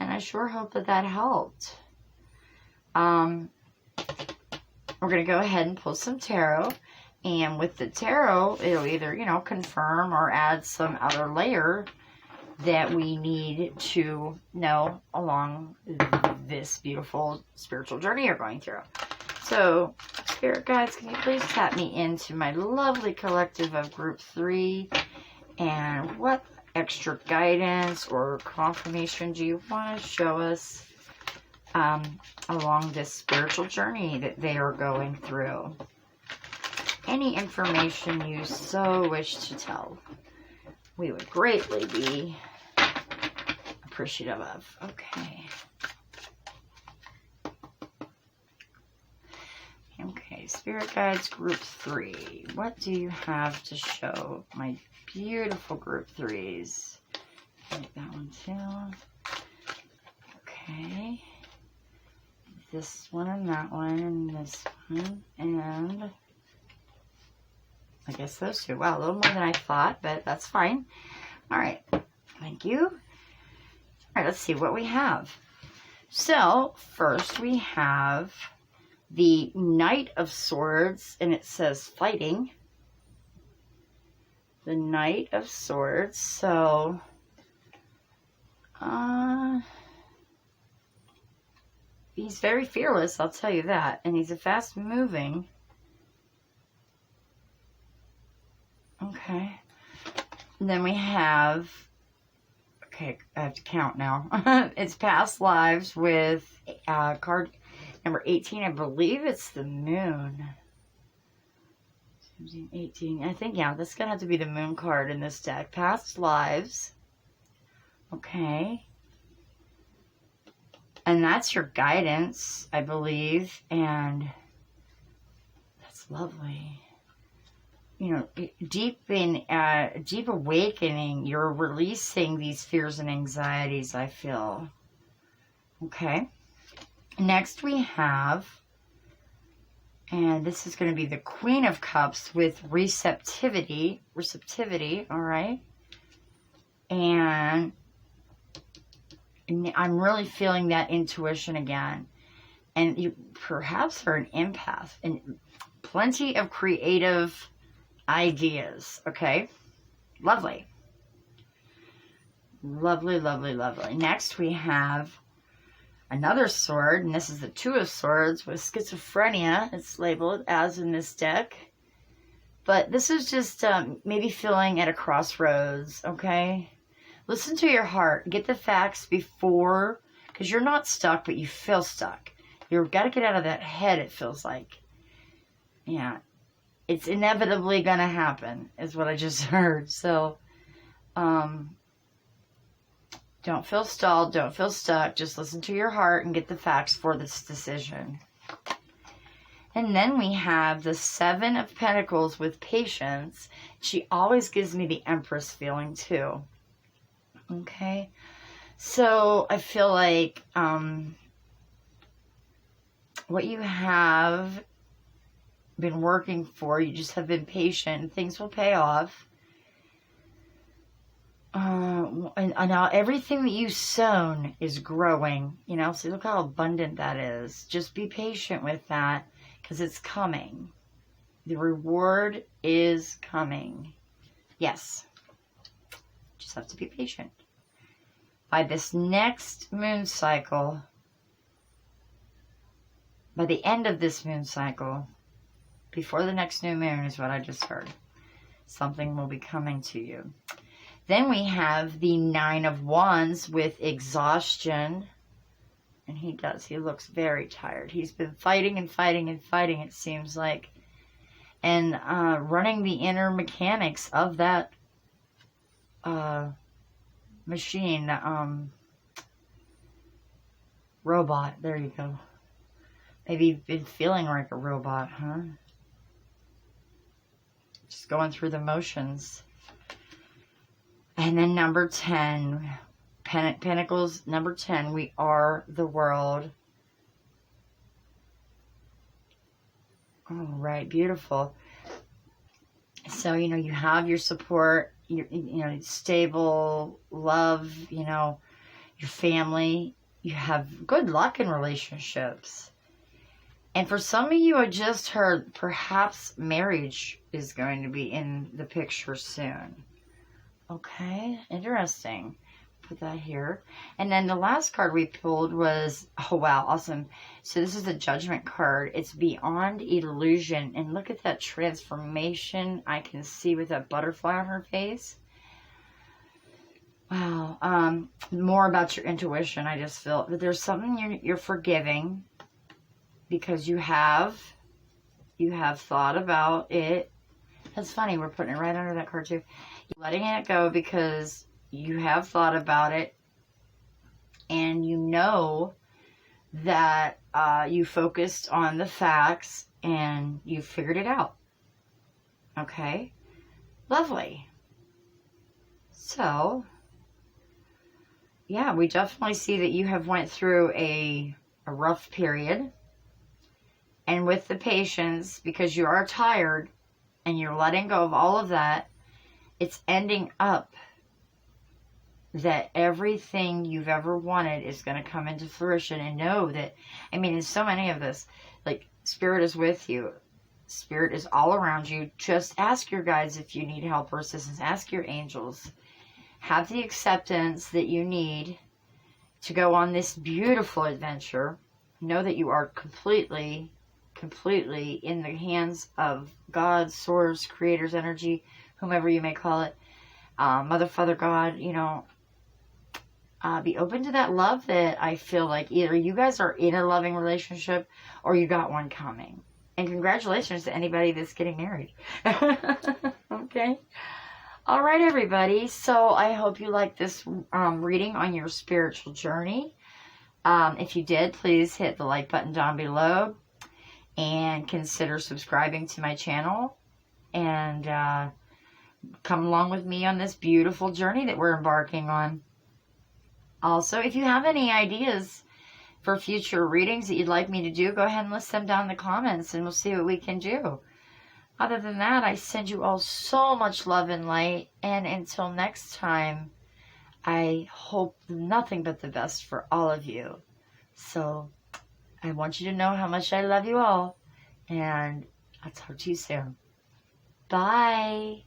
And I sure hope that helped. We're going to go ahead and pull some tarot. And with the tarot, it'll either, confirm or add some other layer that we need to know along this beautiful spiritual journey you're going through. So, Spirit Guides, can you please tap me into my lovely collective of Group 3? And what extra guidance or confirmation do you want to show us along this spiritual journey that they are going through? Any information you so wish to tell, we would greatly be appreciative of. Okay. Okay, Spirit Guides Group 3. What do you have to show my beautiful Group 3s? Like that one too. Okay. This one and that one and this one. And I guess those two. Wow, a little more than I thought, but that's fine. Alright. Thank you. Alright, let's see what we have. So, first we have the Knight of Swords, and it says fighting. the Knight of Swords. So, he's very fearless, I'll tell you that. And he's a fast moving. Okay. And then we have, okay, I have to count now. It's past lives with card number 18. I believe it's the moon. 17, 18. I think, yeah, this is going to have to be the moon card in this deck. Past lives. Okay. And that's your guidance, I believe. And that's lovely. You know, deep awakening, you're releasing these fears and anxieties, I feel. Okay. Next we have, and this is going to be the Queen of Cups with receptivity, all right? And I'm really feeling that intuition again. And you perhaps are an empath, and plenty of creative ideas, okay? Lovely. Lovely, lovely, lovely. Next we have another sword, and this is the Two of Swords with schizophrenia. It's labeled as in this deck. But this is just maybe feeling at a crossroads, okay? Listen to your heart. Get the facts before, because you're not stuck, but you feel stuck. You've got to get out of that head, it feels like. Yeah. It's inevitably going to happen, is what I just heard. So, don't feel stalled. Don't feel stuck. Just listen to your heart and get the facts for this decision. And then we have the Seven of Pentacles with patience. She always gives me the Empress feeling, too. Okay? So, I feel like what you have been working for, you just have been patient, things will pay off. And now everything that you've sown is growing, you know, so look how abundant that is. Just be patient with that, because it's coming. The reward is coming. Yes. Just have to be patient. By this next moon cycle, by the end of this moon cycle, before the next new moon is what I just heard, something will be coming to you. Then we have the Nine of Wands with exhaustion. And he looks very tired. He's been fighting and fighting and fighting, it seems like. And running the inner mechanics of that machine, robot. There you go. Maybe you've been feeling like a robot, huh? Just going through the motions. And then number 10, Pentacles, number 10, we are the world. All right, beautiful. So, you know, you have your support, you know, stable love, you know, your family. You have good luck in relationships. And for some of you, I just heard perhaps marriage is going to be in the picture soon. Okay, interesting. Put that here. And then the last card we pulled was, oh wow, awesome. So this is the Judgment card. It's beyond illusion. And look at that transformation I can see with that butterfly on her face. Wow. More about your intuition, I just feel. But there's something you're forgiving because you have thought about it. That's funny. We're putting it right under that card too. You're letting it go because you have thought about it, and you know that you focused on the facts and you figured it out. Okay? Lovely. So, yeah, we definitely see that you have went through a rough period. And with the patience, because you are tired and you're letting go of all of that, it's ending up that everything you've ever wanted is going to come into fruition. And know that, I mean, in so many of this, like, Spirit is with you. Spirit is all around you. Just ask your guides if you need help or assistance. Ask your angels. Have the acceptance that you need to go on this beautiful adventure. Know that you are completely in the hands of God, Source, Creator's energy, whomever you may call it, Mother, Father, God, you know. Be open to that love that I feel like either you guys are in a loving relationship or you got one coming. And congratulations to anybody that's getting married. Okay. All right, everybody. So I hope you like this reading on your spiritual journey. If you did, please hit the like button down below and consider subscribing to my channel and come along with me on this beautiful journey that we're embarking on. Also, if you have any ideas for future readings that you'd like me to do, go ahead and list them down in the comments and we'll see what we can do. Other than that, I send you all so much love and light. And until next time, I hope nothing but the best for all of you. So I want you to know how much I love you all. And I'll talk to you soon. Bye.